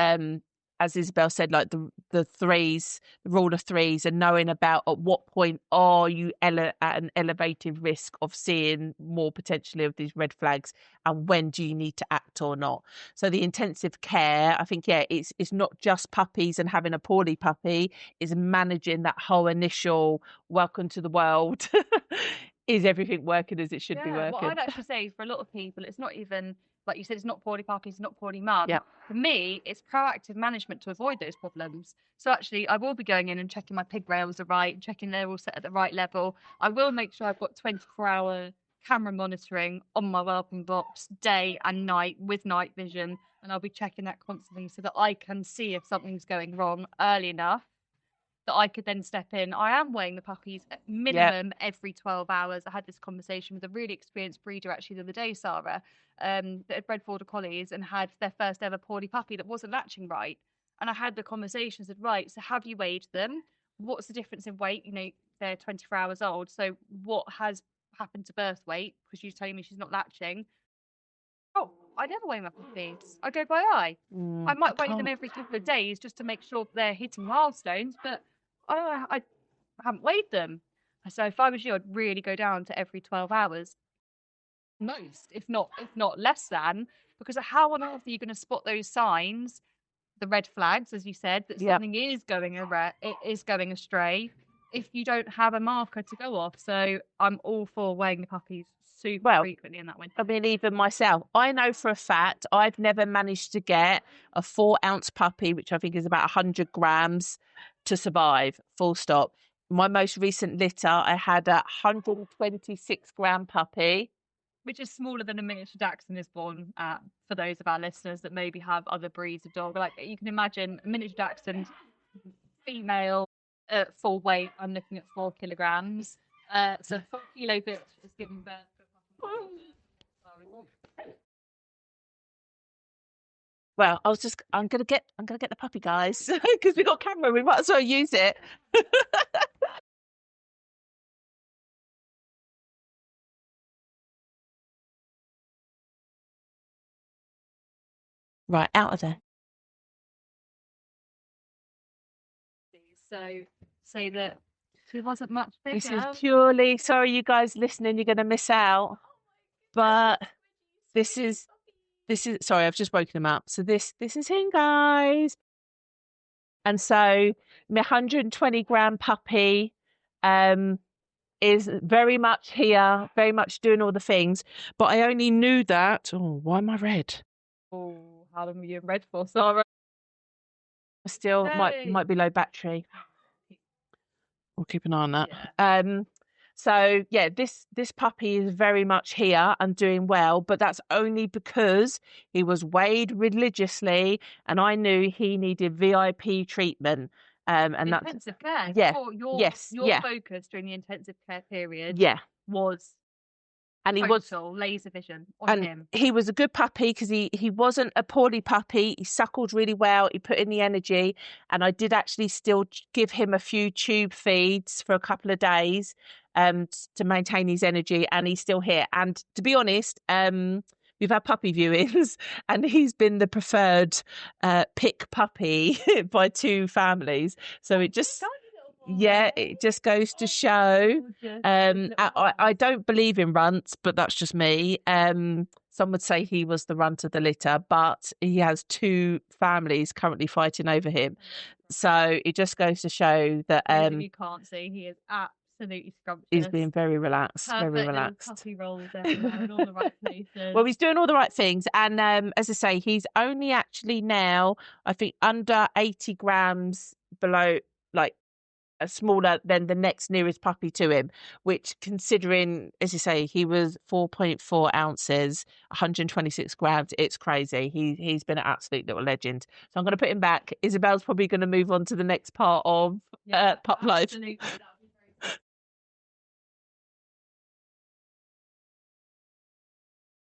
as Isobel said, like the threes, the rule of threes, and knowing about at what point are you at an elevated risk of seeing more potentially of these red flags, and when do you need to act or not. So the intensive care, I think, it's not just puppies and having a poorly puppy, is managing that whole initial welcome to the world. Is everything working as it should be working? Well, I'd actually say for a lot of people, it's not even, like you said, it's not poorly puppies, it's not poorly mum. Yeah. For me, it's proactive management to avoid those problems. So actually, I will be going in and checking my pig rails are right, checking they're all set at the right level. I will make sure I've got 24-hour camera monitoring on my whelping box day and night with night vision. And I'll be checking that constantly so that I can see if something's going wrong early enough that I could then step in. I am weighing the puppies at minimum every 12 hours. I had this conversation with a really experienced breeder actually the other day, Sara, that had bred border collies and had their first ever poorly puppy that wasn't latching right. And I had the conversation, said, right, so have you weighed them? What's the difference in weight? They're 24 hours old. So what has happened to birth weight? Because you're telling me she's not latching. Oh, I never weigh my puppies. I go by eye. I might weigh them every couple of days just to make sure they're hitting milestones, but I haven't weighed them. So if I was you, I'd really go down to every 12 hours. Most, if not less than, because how on earth are you going to spot those signs, the red flags, as you said, that something is going astray, if you don't have a marker to go off? So I'm all for weighing the puppies super frequently in that way. I mean, even myself, I know for a fact I've never managed to get a 4-ounce puppy, which I think is about 100 grams, to survive, full stop. My most recent litter, I had a 126-gram puppy. Which is smaller than a miniature dachshund is born at, for those of our listeners that maybe have other breeds of dog. Like, you can imagine a miniature dachshund, female, full weight, I'm looking at 4 kilograms. So 4 kilo bitch is giving birth to a puppy. Well, I'm gonna get the puppy, guys, because we got camera. We might as well use it. Right, out of there. So say that she wasn't much bigger. This is purely, sorry, you guys listening, you're gonna miss out. But this is sorry, I've just woken him up. So this is him, guys. And so my 120-gram puppy is very much here, very much doing all the things. But I only knew that. Oh, why am I red? Oh, how long were you red for, Sara? Still might be low battery. We'll keep an eye on that. Yeah. So yeah, this puppy is very much here and doing well, but that's only because he was weighed religiously, and I knew he needed VIP treatment. And intensive care. Yeah. Your focus during the intensive care period. Was. And he was laser vision on him. He was a good puppy because he wasn't a poorly puppy. He suckled really well. He put in the energy, and I did actually still give him a few tube feeds for a couple of days to maintain his energy, and he's still here. And to be honest, we've had puppy viewings, and he's been the preferred pick puppy by 2 families. So it just. Yeah, it just goes to show. I don't believe in runts, but that's just me. some would say he was the runt of the litter, but he has 2 families currently fighting over him. So it just goes to show that you can't see, he is absolutely scrumptious. He's being very relaxed, Perfect very relaxed. Little puppy rolls everywhere in all the right places. Well, he's doing all the right things, and as I say, he's only actually now, I think, under 80 grams below, like, smaller than the next nearest puppy to him, which, considering, as you say, he was 4.4 ounces, 126 grams, it's crazy. He's been an absolute little legend. So I'm going to put him back. Isabel's probably going to move on to the next part of pup life. Absolutely.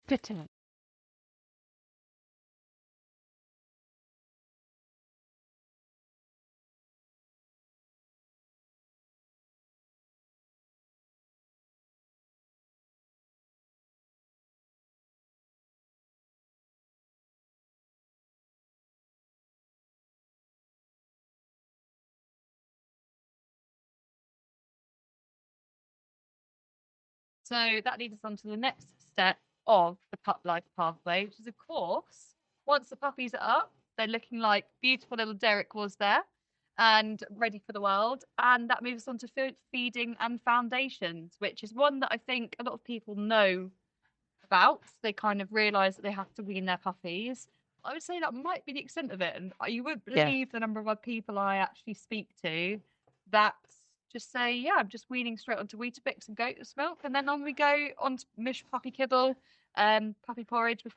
Bitter. So that leads us on to the next step of the pup life pathway, which is, of course, once the puppies are up, they're looking like beautiful little Derek was there and ready for the world. And that moves on to feeding and foundations, which is one that I think a lot of people know about. They kind of realise that they have to wean their puppies. I would say that might be the extent of it. And you wouldn't believe the number of people I actually speak to that just say, yeah, I'm just weaning straight onto Weetabix and goat's milk. And then on we go on to mush puppy kibble, puppy porridge with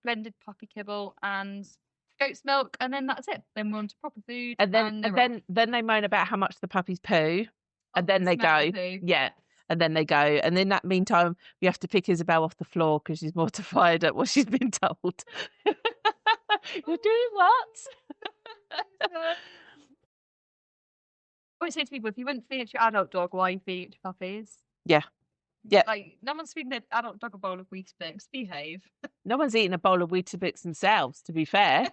blended puppy kibble and goat's milk. And then that's it. Then we're on to proper food. And then they moan about how much the puppies poo. And then they go, yeah. And then they go. And in that meantime, we have to pick Isabel off the floor because she's mortified at what she's been told. You're doing what? I always say to people, if you wouldn't feed your adult dog, why are you feeding it to puppies? Yeah. Yeah. Like, no one's feeding an adult dog a bowl of Weetabix. Behave. No one's eating a bowl of Weetabix themselves, to be fair.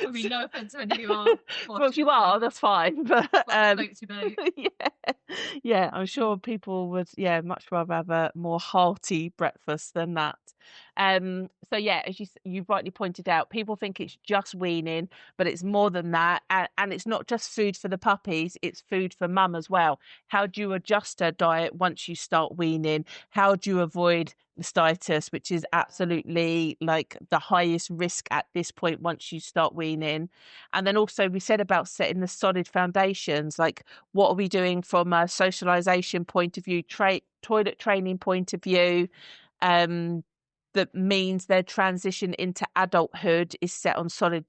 I mean, no offence to any of you are. Well, if you are, that's fine. But yeah, I'm sure people would, much rather have a more hearty breakfast than that. So yeah, as you rightly pointed out, people think it's just weaning, but it's more than that, and it's not just food for the puppies; it's food for mum as well. How do you adjust her diet once you start weaning? How do you avoid mastitis, which is absolutely like the highest risk at this point once you start weaning? And then also we said about setting the solid foundations, like what are we doing from a socialization point of view, toilet training point of view, that means their transition into adulthood is set on solid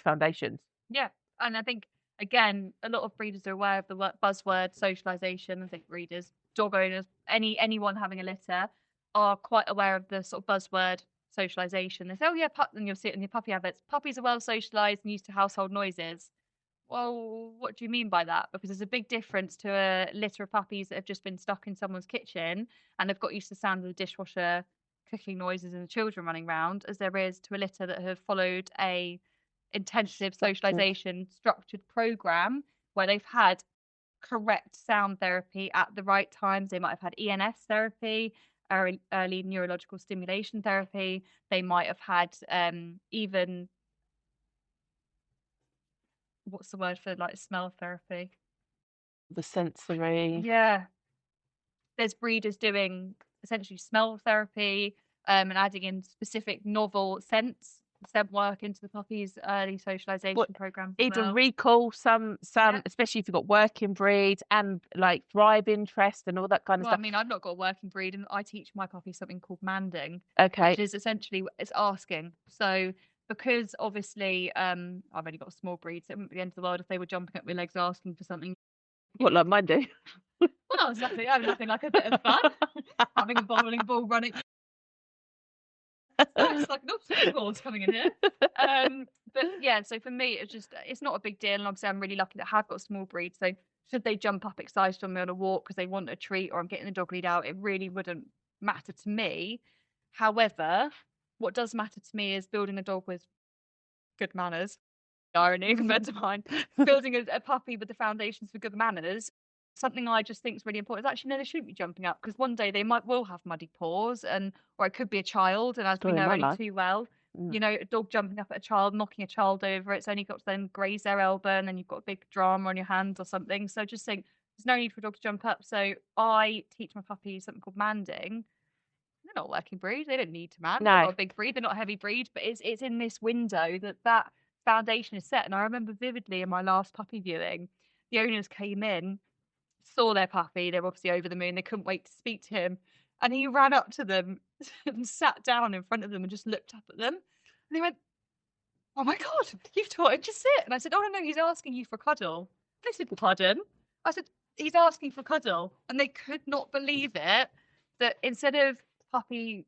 foundations. Yeah, and I think again a lot of breeders are aware of the buzzword socialization. I think breeders, dog owners, anyone having a litter are quite aware of the sort of buzzword socialization. They say, oh yeah, and you'll see it in your puppy adverts. Puppies are well socialized and used to household noises. Well, what do you mean by that? Because there's a big difference to a litter of puppies that have just been stuck in someone's kitchen and have got used to the sound of the dishwasher, cooking noises, and the children running around, as there is to a litter that have followed a intensive socialization structured program where they've had correct sound therapy at the right times. They might have had ENS therapy, early neurological stimulation therapy. They might have had even, what's the word for like smell therapy? The sensory. Yeah. There's breeders doing essentially smell therapy and adding in specific novel scents, scent work into the puppies' early socialization programs. Even recall some, especially if you've got working breeds and like drive interest and all that kind of stuff. I mean, I've not got a working breed, and I teach my puppy something called manding. Okay. Which is essentially it's asking. So because obviously I've only got a small breed, so it wouldn't be the end of the world if they were jumping up my legs asking for something. What, like mine do? Well, exactly. I have nothing like a bit of fun. Having a bowling ball running. It's like, oops, balls coming in here. But yeah, so for me, it's not a big deal. And obviously, I'm really lucky that I have got a small breed. So should they jump up excited on me on a walk because they want a treat or I'm getting the dog lead out, it really wouldn't matter to me. However, what does matter to me is building a dog with good manners. Irony compared to mine. Building a puppy with the foundations for good manners. something I just think is really important is actually, no, they shouldn't be jumping up, because one day they will have muddy paws, or it could be a child. And as we know only too well, a dog jumping up at a child, knocking a child over, it's only got to then graze their elbow, and then you've got a big drama on your hands or something. So just think there's no need for a dog to jump up. So I teach my puppies something called manding. They're not a working breed. They don't need to man. They're not a big breed. They're not a heavy breed. But it's in this window that foundation is set. And I remember vividly in my last puppy viewing, the owners came in, saw their puppy. They were obviously over the moon. They couldn't wait to speak to him. And he ran up to them and sat down in front of them and just looked up at them. And they went, "Oh my God, you've taught him to sit." And I said, "Oh, no, he's asking you for a cuddle." They said, "Pardon?" I said, "He's asking for a cuddle." And they could not believe it, that instead of puppy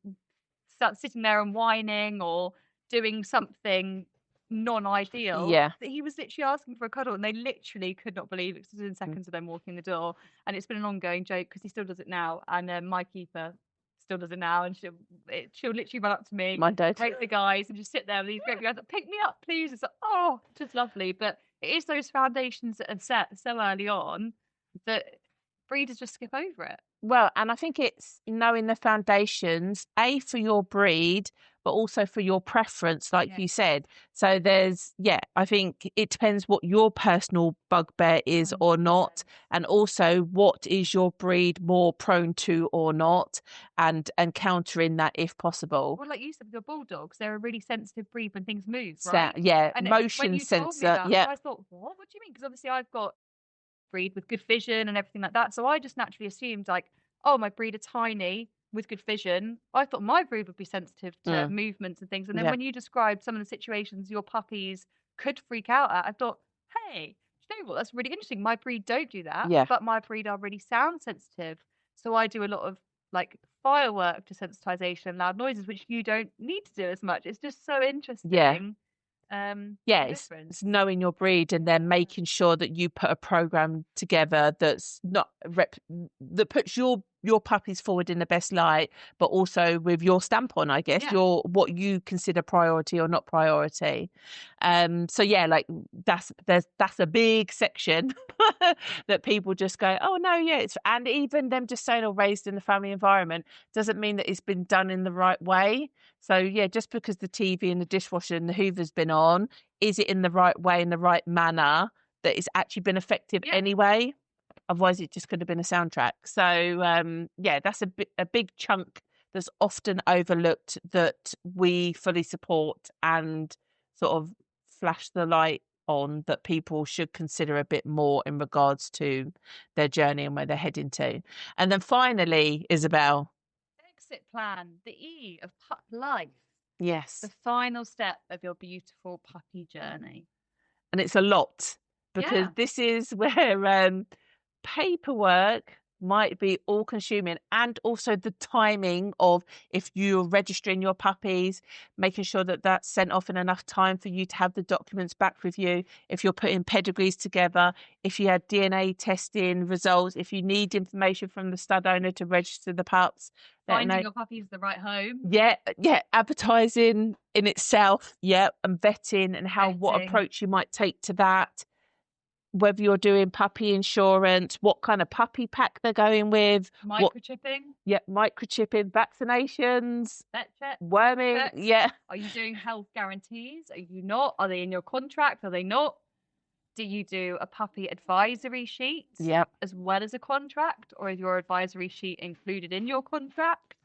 sitting there and whining or doing something non-ideal, that he was literally asking for a cuddle, and they literally could not believe it, because within seconds of them walking the door. And it's been an ongoing joke, because he still does it now, and my keeper still does it now, and she'll literally run up to me, break the guys, and just sit there with these great guys, like, "Pick me up, please." It's like, oh, just lovely. But it is those foundations that are set so early on that breeders just skip over it. Well, and I think it's knowing the foundations, for your breed, but also for your preference, like you said. So I think it depends what your personal bugbear is or not, and also what is your breed more prone to or not, and countering that if possible. Well, like you said with your bulldogs, they're a really sensitive breed when things move, right? And motion sensor. I thought, what do you mean? Because obviously I've got breed with good vision and everything like that. So I just naturally assumed, like, oh, my breed are tiny with good vision. I thought my breed would be sensitive to movements and things. And then when you described some of the situations your puppies could freak out at, I thought, hey, do you know what? That's really interesting. My breed don't do that, but my breed are really sound sensitive. So I do a lot of like firework desensitization and loud noises, which you don't need to do as much. It's just so interesting. It's knowing your breed, and then making sure that you put a program together that's not that puts your puppies forward in the best light, but also with your stamp on, I guess, your what you consider priority or not priority. Like that's a big section that people just go, oh no, it's, and even them just saying, or raised in the family environment, doesn't mean that it's been done in the right way. So just because the TV and the dishwasher and the Hoover's been on, is it in the right way, in the right manner, that it's actually been effective anyway? Otherwise, it just could have been a soundtrack. So that's a big chunk that's often overlooked, that we fully support and sort of flash the light on, that people should consider a bit more in regards to their journey and where they're heading to. And then finally, Isobel, exit plan, the E of pup life. Yes. The final step of your beautiful puppy journey. And it's a lot, because this is where paperwork might be all consuming, and also the timing of, if you're registering your puppies, making sure that that's sent off in enough time for you to have the documents back with you, if you're putting pedigrees together, if you had DNA testing results, if you need information from the stud owner to register the pups, finding your puppies the right home, advertising in itself, and vetting, and what approach you might take to that, whether you're doing puppy insurance, what kind of puppy pack they're going with, microchipping, microchipping, vaccinations, vet check, worming, Are you doing health guarantees? Are you not? Are they in your contract? Are they not? Do you do a puppy advisory sheet as well as a contract, or is your advisory sheet included in your contract?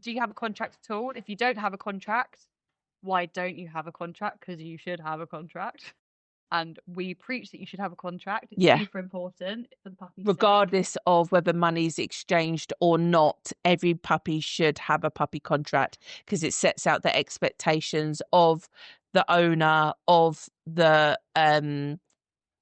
Do you have a contract at all? If you don't have a contract, why don't you have a contract? Because you should have a contract. And we preach that you should have a contract. It's super important for the puppy. Regardless of whether money's exchanged or not, every puppy should have a puppy contract, because it sets out the expectations of the owner, of the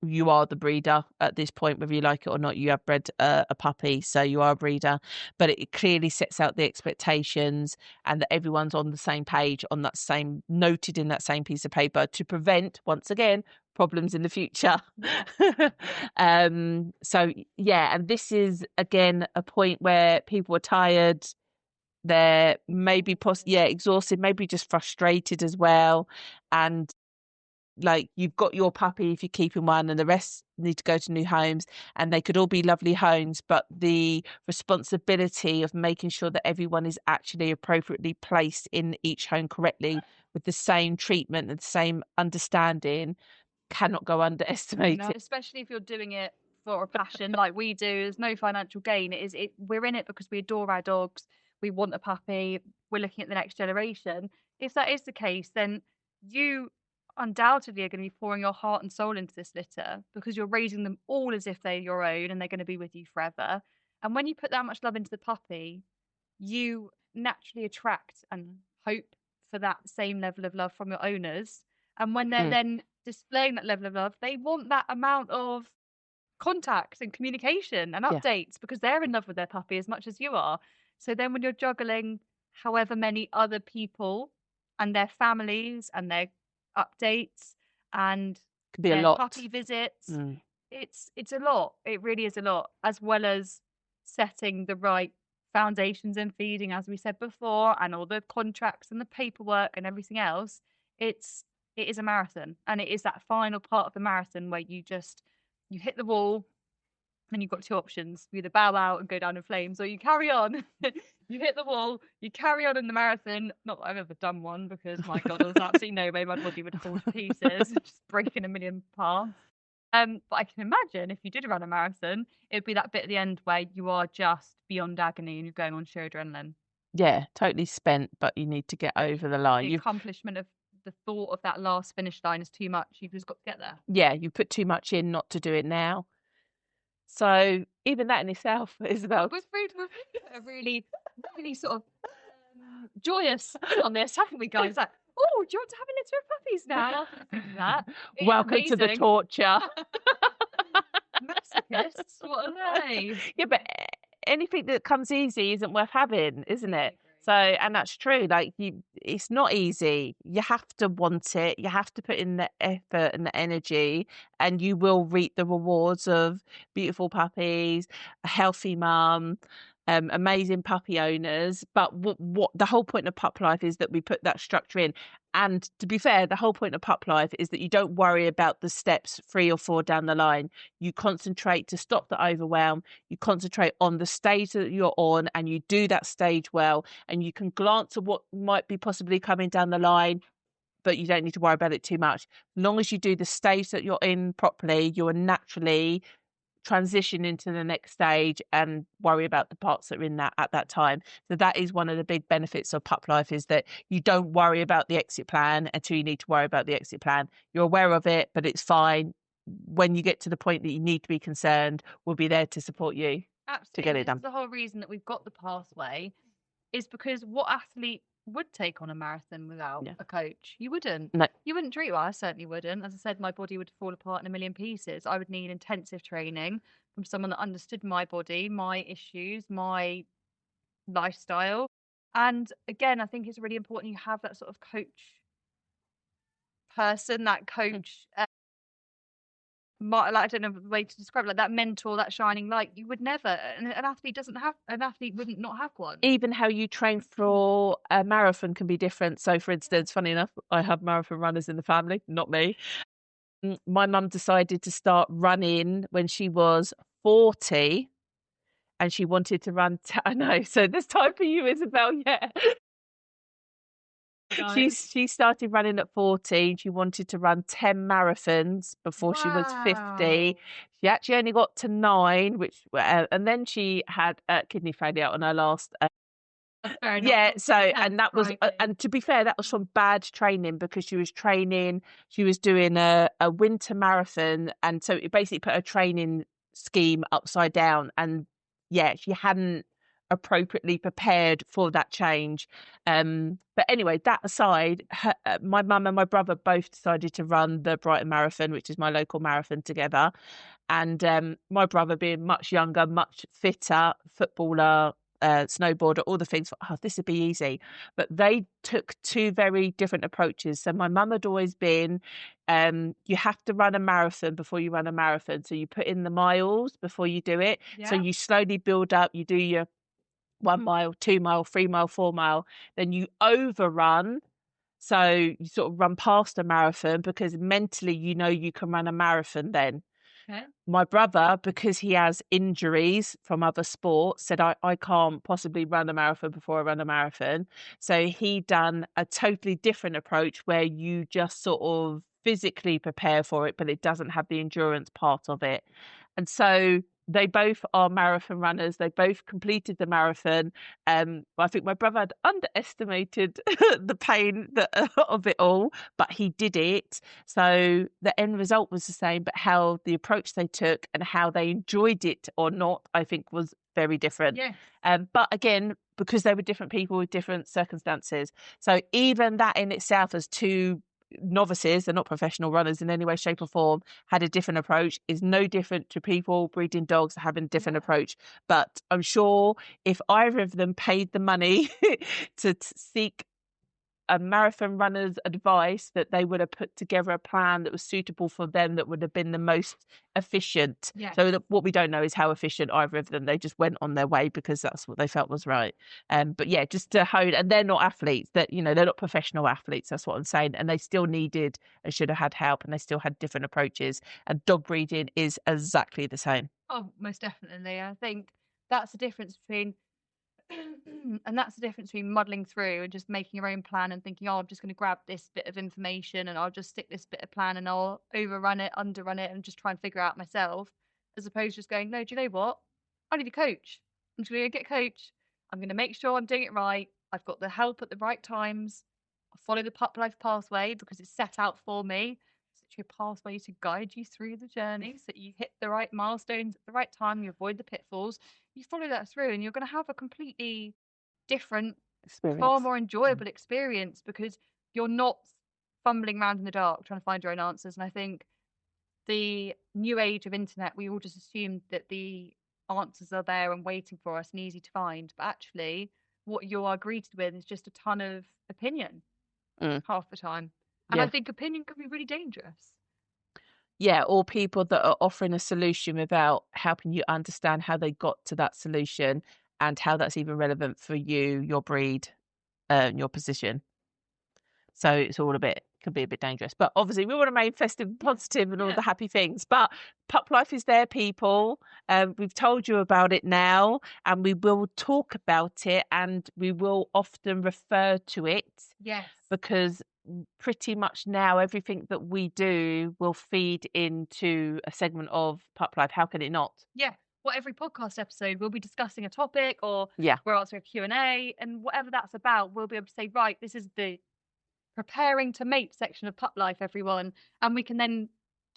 you are the breeder at this point, whether you like it or not. You have bred a puppy, so you are a breeder, but it clearly sets out the expectations, and that everyone's on the same page, on that same, noted in that same piece of paper, to prevent, once again, problems in the future. And this is again a point where people are tired, they're maybe exhausted, maybe just frustrated as well, and like you've got your puppy if you're keeping one, and the rest need to go to new homes, and they could all be lovely homes, but the responsibility of making sure that everyone is actually appropriately placed in each home correctly with the same treatment and the same understanding cannot go underestimated. No, especially if you're doing it for a passion like we do. There's no financial gain. We're in it because we adore our dogs. We want a puppy. We're looking at the next generation. If that is the case, then you undoubtedly are going to be pouring your heart and soul into this litter because you're raising them all as if they're your own and they're going to be with you forever. And when you put that much love into the puppy, you naturally attract and hope for that same level of love from your owners. And when they're then displaying that level of love, they want that amount of contact and communication and updates because they're in love with their puppy as much as you are. So then when you're juggling however many other people and their families and their updates and Could be their a lot. puppy visits, it's a lot. It really is a lot, as well as setting the right foundations and feeding, as we said before, and all the contracts and the paperwork and everything else. It is a marathon, and it is that final part of the marathon where you hit the wall and you've got two options. You either bow out and go down in flames, or you carry on. You hit the wall, you carry on in the marathon. Not that I've ever done one because, my God, there's absolutely no way my body would fall to pieces, just breaking a million parts. But I can imagine if you did run a marathon, it'd be that bit at the end where you are just beyond agony and you're going on sheer adrenaline. Yeah, totally spent, but you need to get over the line. The accomplishment of the thought of that last finish line is too much. You've just got to get there. Yeah, you put too much in not to do it now. So even that in itself is about. We've a really, really sort of joyous on this, haven't we, guys? Like, oh, do you want to have a litter of puppies now? That welcome to the torture. Masochists, what are they? Yeah, but anything that comes easy isn't worth having, isn't it? So, and that's true. Like it's not easy. You have to want it. You have to put in the effort and the energy, and you will reap the rewards of beautiful puppies, a healthy mum, amazing puppy owners. But what the whole point of pup life is that we put that structure in. And to be fair, the whole point of pup life is that you don't worry about the steps 3 or 4 down the line. You concentrate to stop the overwhelm. You concentrate on the stage that you're on, and you do that stage well. And you can glance at what might be possibly coming down the line, but you don't need to worry about it too much. As long as you do the stage that you're in properly, you are naturally transition into the next stage and worry about the parts that are in that at that time. So that is one of the big benefits of pup life, is that you don't worry about the exit plan until you need to worry about the exit plan. You're aware of it, but it's fine. When you get to the point that you need to be concerned, we'll be there to support you. Absolutely. To get it done. The whole reason that we've got the pathway is because what athlete would take on a marathon without a coach? You wouldn't. No. You wouldn't treat well. I certainly wouldn't. As I said, my body would fall apart in a million pieces. I would need intensive training from someone that understood my body, my issues, my lifestyle. And again, I think it's really important you have that sort of coach person, that coach I don't know the way to describe it, like that mentor, that shining light. You would never, an athlete wouldn't not have one. Even how you train for a marathon can be different. So for instance, funny enough, I have marathon runners in the family, not me. My mum decided to start running when she was 40, and she wanted to run. I know. So there's time for you, Isabel. Yeah. She started running at 14. She wanted to run 10 marathons before she was 50. She actually only got to 9, and then she had kidney failure on her last. Yeah, so and that was and to be fair, that was from bad training, because she was doing a winter marathon, and so it basically put her training scheme upside down, and she hadn't appropriately prepared for that change. But anyway, that aside, my mum and my brother both decided to run the Brighton Marathon, which is my local marathon, together. And my brother, being much younger, much fitter, footballer, snowboarder, all the things, this would be easy. But they took 2 very different approaches. So my mum had always been, you have to run a marathon before you run a marathon. So you put in the miles before you do it. Yeah. So you slowly build up, you do your 1 mile, 2 mile, 3 mile, 4 mile, then you overrun So you sort of run past a marathon because mentally you can run a marathon then. Okay. My brother, because he has injuries from other sports, said I can't possibly run a marathon before I run a marathon. So he done a totally different approach where you just sort of physically prepare for it, but it doesn't have the endurance part of it. And so they both are marathon runners. They both completed the marathon. I think my brother had underestimated the pain of it all, but he did it. So the end result was the same, but how the approach they took and how they enjoyed it or not, I think was very different. Yeah. But again, because they were different people with different circumstances. So even that in itself, as two novices, they're not professional runners in any way, shape or form, had a different approach, is no different to people breeding dogs having a different approach. But I'm sure if either of them paid the money to seek a marathon runner's advice, that they would have put together a plan that was suitable for them, that would have been the most efficient. Yes. So what we don't know is how efficient either of them. They just went on their way because that's what they felt was right. But yeah, just to hone, and they're not athletes. That they're not professional athletes. That's what I'm saying. And they still needed and should have had help, and they still had different approaches. And dog breeding is exactly the same. Oh, most definitely. I think that's the difference between and that's the difference between muddling through and just making your own plan and thinking, oh, I'm just going to grab this bit of information and I'll just stick this bit of plan and I'll overrun it, underrun it, and just try and figure out myself, as opposed to just going, no, do you know what? I need a coach. I'm just going to get a coach. I'm going to make sure I'm doing it right. I've got the help at the right times. I'll follow the pup life pathway because it's set out for me. It's a pathway to guide you through the journey so that you hit the right milestones at the right time, you avoid the pitfalls, you follow that through, and you're going to have a completely different, Experience. far more enjoyable experience because you're not fumbling around in the dark trying to find your own answers. And I think the new age of internet, we all just assumed that the answers are there and waiting for us and easy to find. But actually, what you are greeted with is just a ton of opinion half the time. And I think opinion can be really dangerous. Yeah, or people that are offering a solution without helping you understand how they got to that solution and how that's even relevant for you, your breed, your position. So it's all can be a bit dangerous. But obviously we want to remain festive and positive and all the happy things. But pup life is there, people. We've told you about it now, and we will talk about it, and we will often refer to it. Yes. Because pretty much now everything that we do will feed into a segment of pup life. How can it not? Yeah. Well, every podcast episode we'll be discussing a topic, or we're answering a Q&A, and whatever that's about, we'll be able to say, right, this is the preparing to mate section of pup life, everyone, and we can then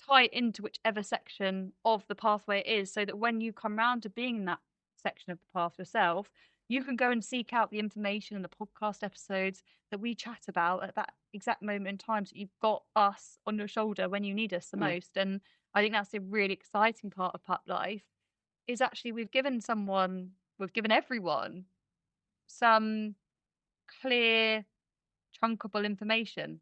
tie it into whichever section of the pathway it is, so that when you come round to being in that section of the path yourself, you can go and seek out the information and the podcast episodes that we chat about at that exact moment in time, so you've got us on your shoulder when you need us the most. And I think that's a really exciting part of pup life, is actually we've given everyone some clear, chunkable information.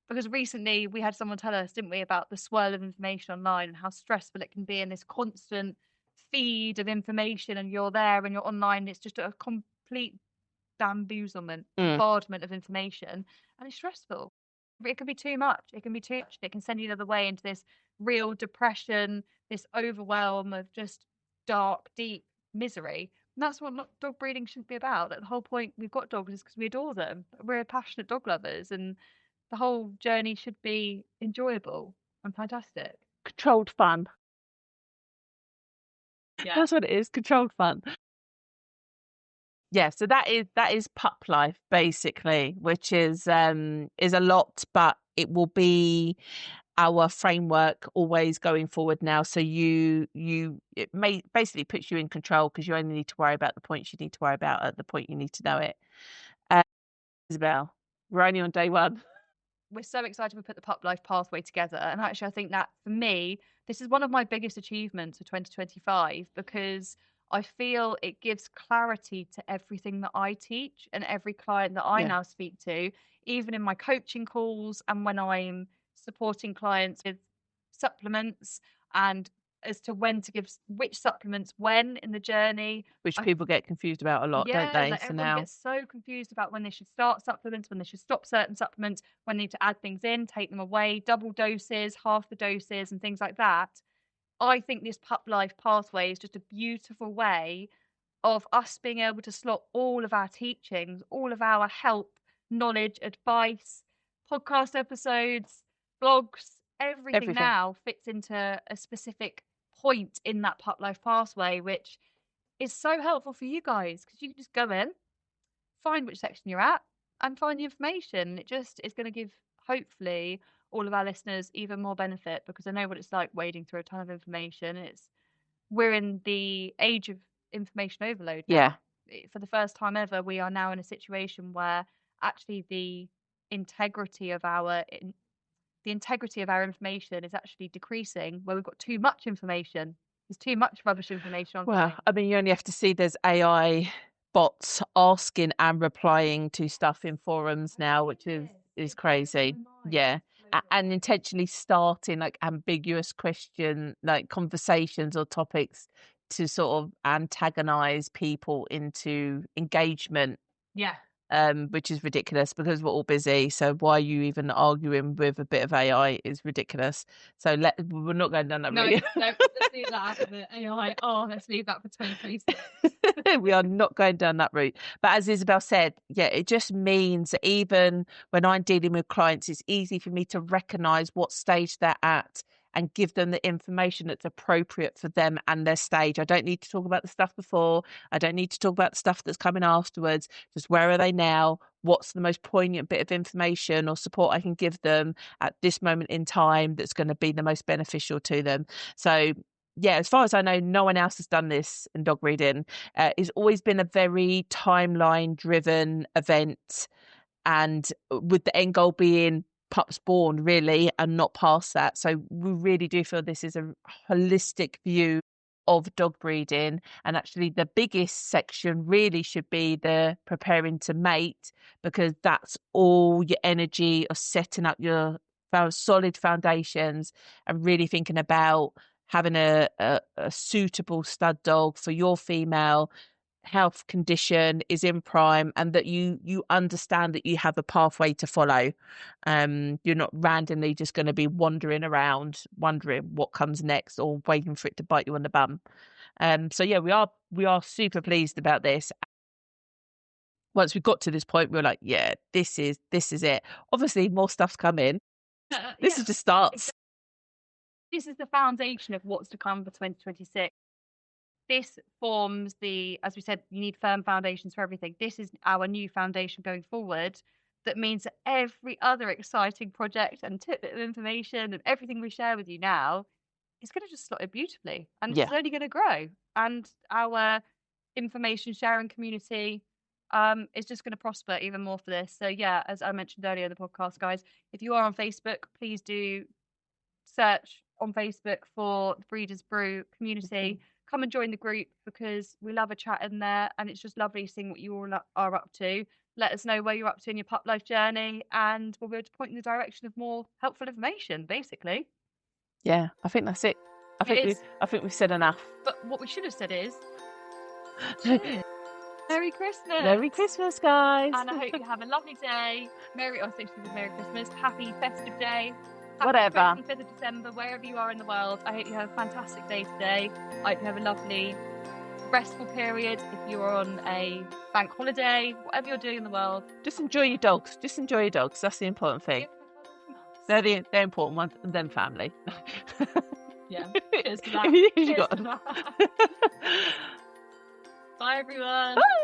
Because recently we had someone tell us, didn't we, about the swirl of information online and how stressful it can be in this constant feed of information, and you're there and you're online, it's just a complete bamboozlement, bombardment of information, and it's stressful. It can be too much. It can send you another way into this real depression, this overwhelm of just dark, deep misery. And that's what dog breeding shouldn't be about. Like, the whole point we've got dogs is because we adore them. We're passionate dog lovers, and the whole journey should be enjoyable and fantastic. Controlled fun. Yeah. That's what it is, controlled fun. Yeah, so that is pup life basically, which is a lot, but it will be our framework always going forward now. So it basically puts you in control, because you only need to worry about the points you need to worry about at the point you need to know it. Isobel, we're only on day one. We're so excited we put the pup life pathway together, and actually I think that for me this is one of my biggest achievements of 2025, because I feel it gives clarity to everything that I teach and every client that I now speak to, even in my coaching calls and when I'm supporting clients with supplements and as to when to give which supplements when in the journey. Which people get confused about a lot, don't they? Like So everyone now gets so confused about when they should start supplements, when they should stop certain supplements, when they need to add things in, take them away, double doses, half the doses, and things like that. I think this pup life pathway is just a beautiful way of us being able to slot all of our teachings, all of our help, knowledge, advice, podcast episodes, blogs, everything now fits into a specific point in that pup life pathway, which is so helpful for you guys because you can just go in, find which section you're at, and find the information. It just is going to give, hopefully, all of our listeners even more benefit, because I know what it's like wading through a ton of information. We're in the age of information overload now. For the first time ever, we are now in a situation where actually the integrity of our information is actually decreasing, where we've got too much information. There's too much rubbish information on. Well, I mean, you only have to see there's AI bots asking and replying to stuff in forums now, which is crazy. Yeah. And intentionally starting like ambiguous question, like conversations or topics to sort of antagonize people into engagement. Yeah. Which is ridiculous because we're all busy. So why are you even arguing with a bit of AI is ridiculous. So we're not going down that route. No, let's leave that out of it. AI. Oh, let's leave that for 2026. We are not going down that route. But as Isobel said, yeah, it just means that even when I'm dealing with clients, it's easy for me to recognize what stage they're at and give them the information that's appropriate for them and their stage. I don't need to talk about the stuff before. I don't need to talk about the stuff that's coming afterwards. Just where are they now? What's the most poignant bit of information or support I can give them at this moment in time that's going to be the most beneficial to them? So yeah, as far as I know, no one else has done this in dog breeding. It's always been a very timeline driven event, and with the end goal being pups born, really, and not past that. So we really do feel this is a holistic view of dog breeding, and actually the biggest section really should be the preparing to mate, because that's all your energy of setting up your solid foundations and really thinking about having a suitable stud dog for your female health condition is in prime, and that you understand that you have a pathway to follow. You're not randomly just going to be wandering around wondering what comes next or waiting for it to bite you on the bum. So yeah, we are super pleased about this. Once we got to this point, we were like, yeah, this is it. Obviously more stuff's coming. This is just starts. This is the foundation of what's to come for 2026. This forms as we said, you need firm foundations for everything. This is our new foundation going forward. That means that every other exciting project and tidbit of information and everything we share with you now is going to just slot it beautifully. And it's only going to grow. And our information sharing community is just going to prosper even more for this. So yeah, as I mentioned earlier in the podcast, guys, if you are on Facebook, please do search on Facebook for the Breeders Brew community. Come and join the group, because we love a chat in there, and it's just lovely seeing what you all are up to. Let us know where you're up to in your pup life journey, and we'll be able to point in the direction of more helpful information, basically. Yeah, I think that's it. I think we've said enough. But what we should have said is Merry Christmas. Merry Christmas, guys. And I hope you have a lovely day. Merry Christmas. Happy festive day. Whatever. 25th of December, wherever you are in the world. I hope you have a fantastic day today. I hope you have a lovely, restful period. If you're on a bank holiday, whatever you're doing in the world, just enjoy your dogs. That's the important thing. They're the important ones, and then family. Yeah. Cheers to that. Cheers to that. Bye, everyone. Bye.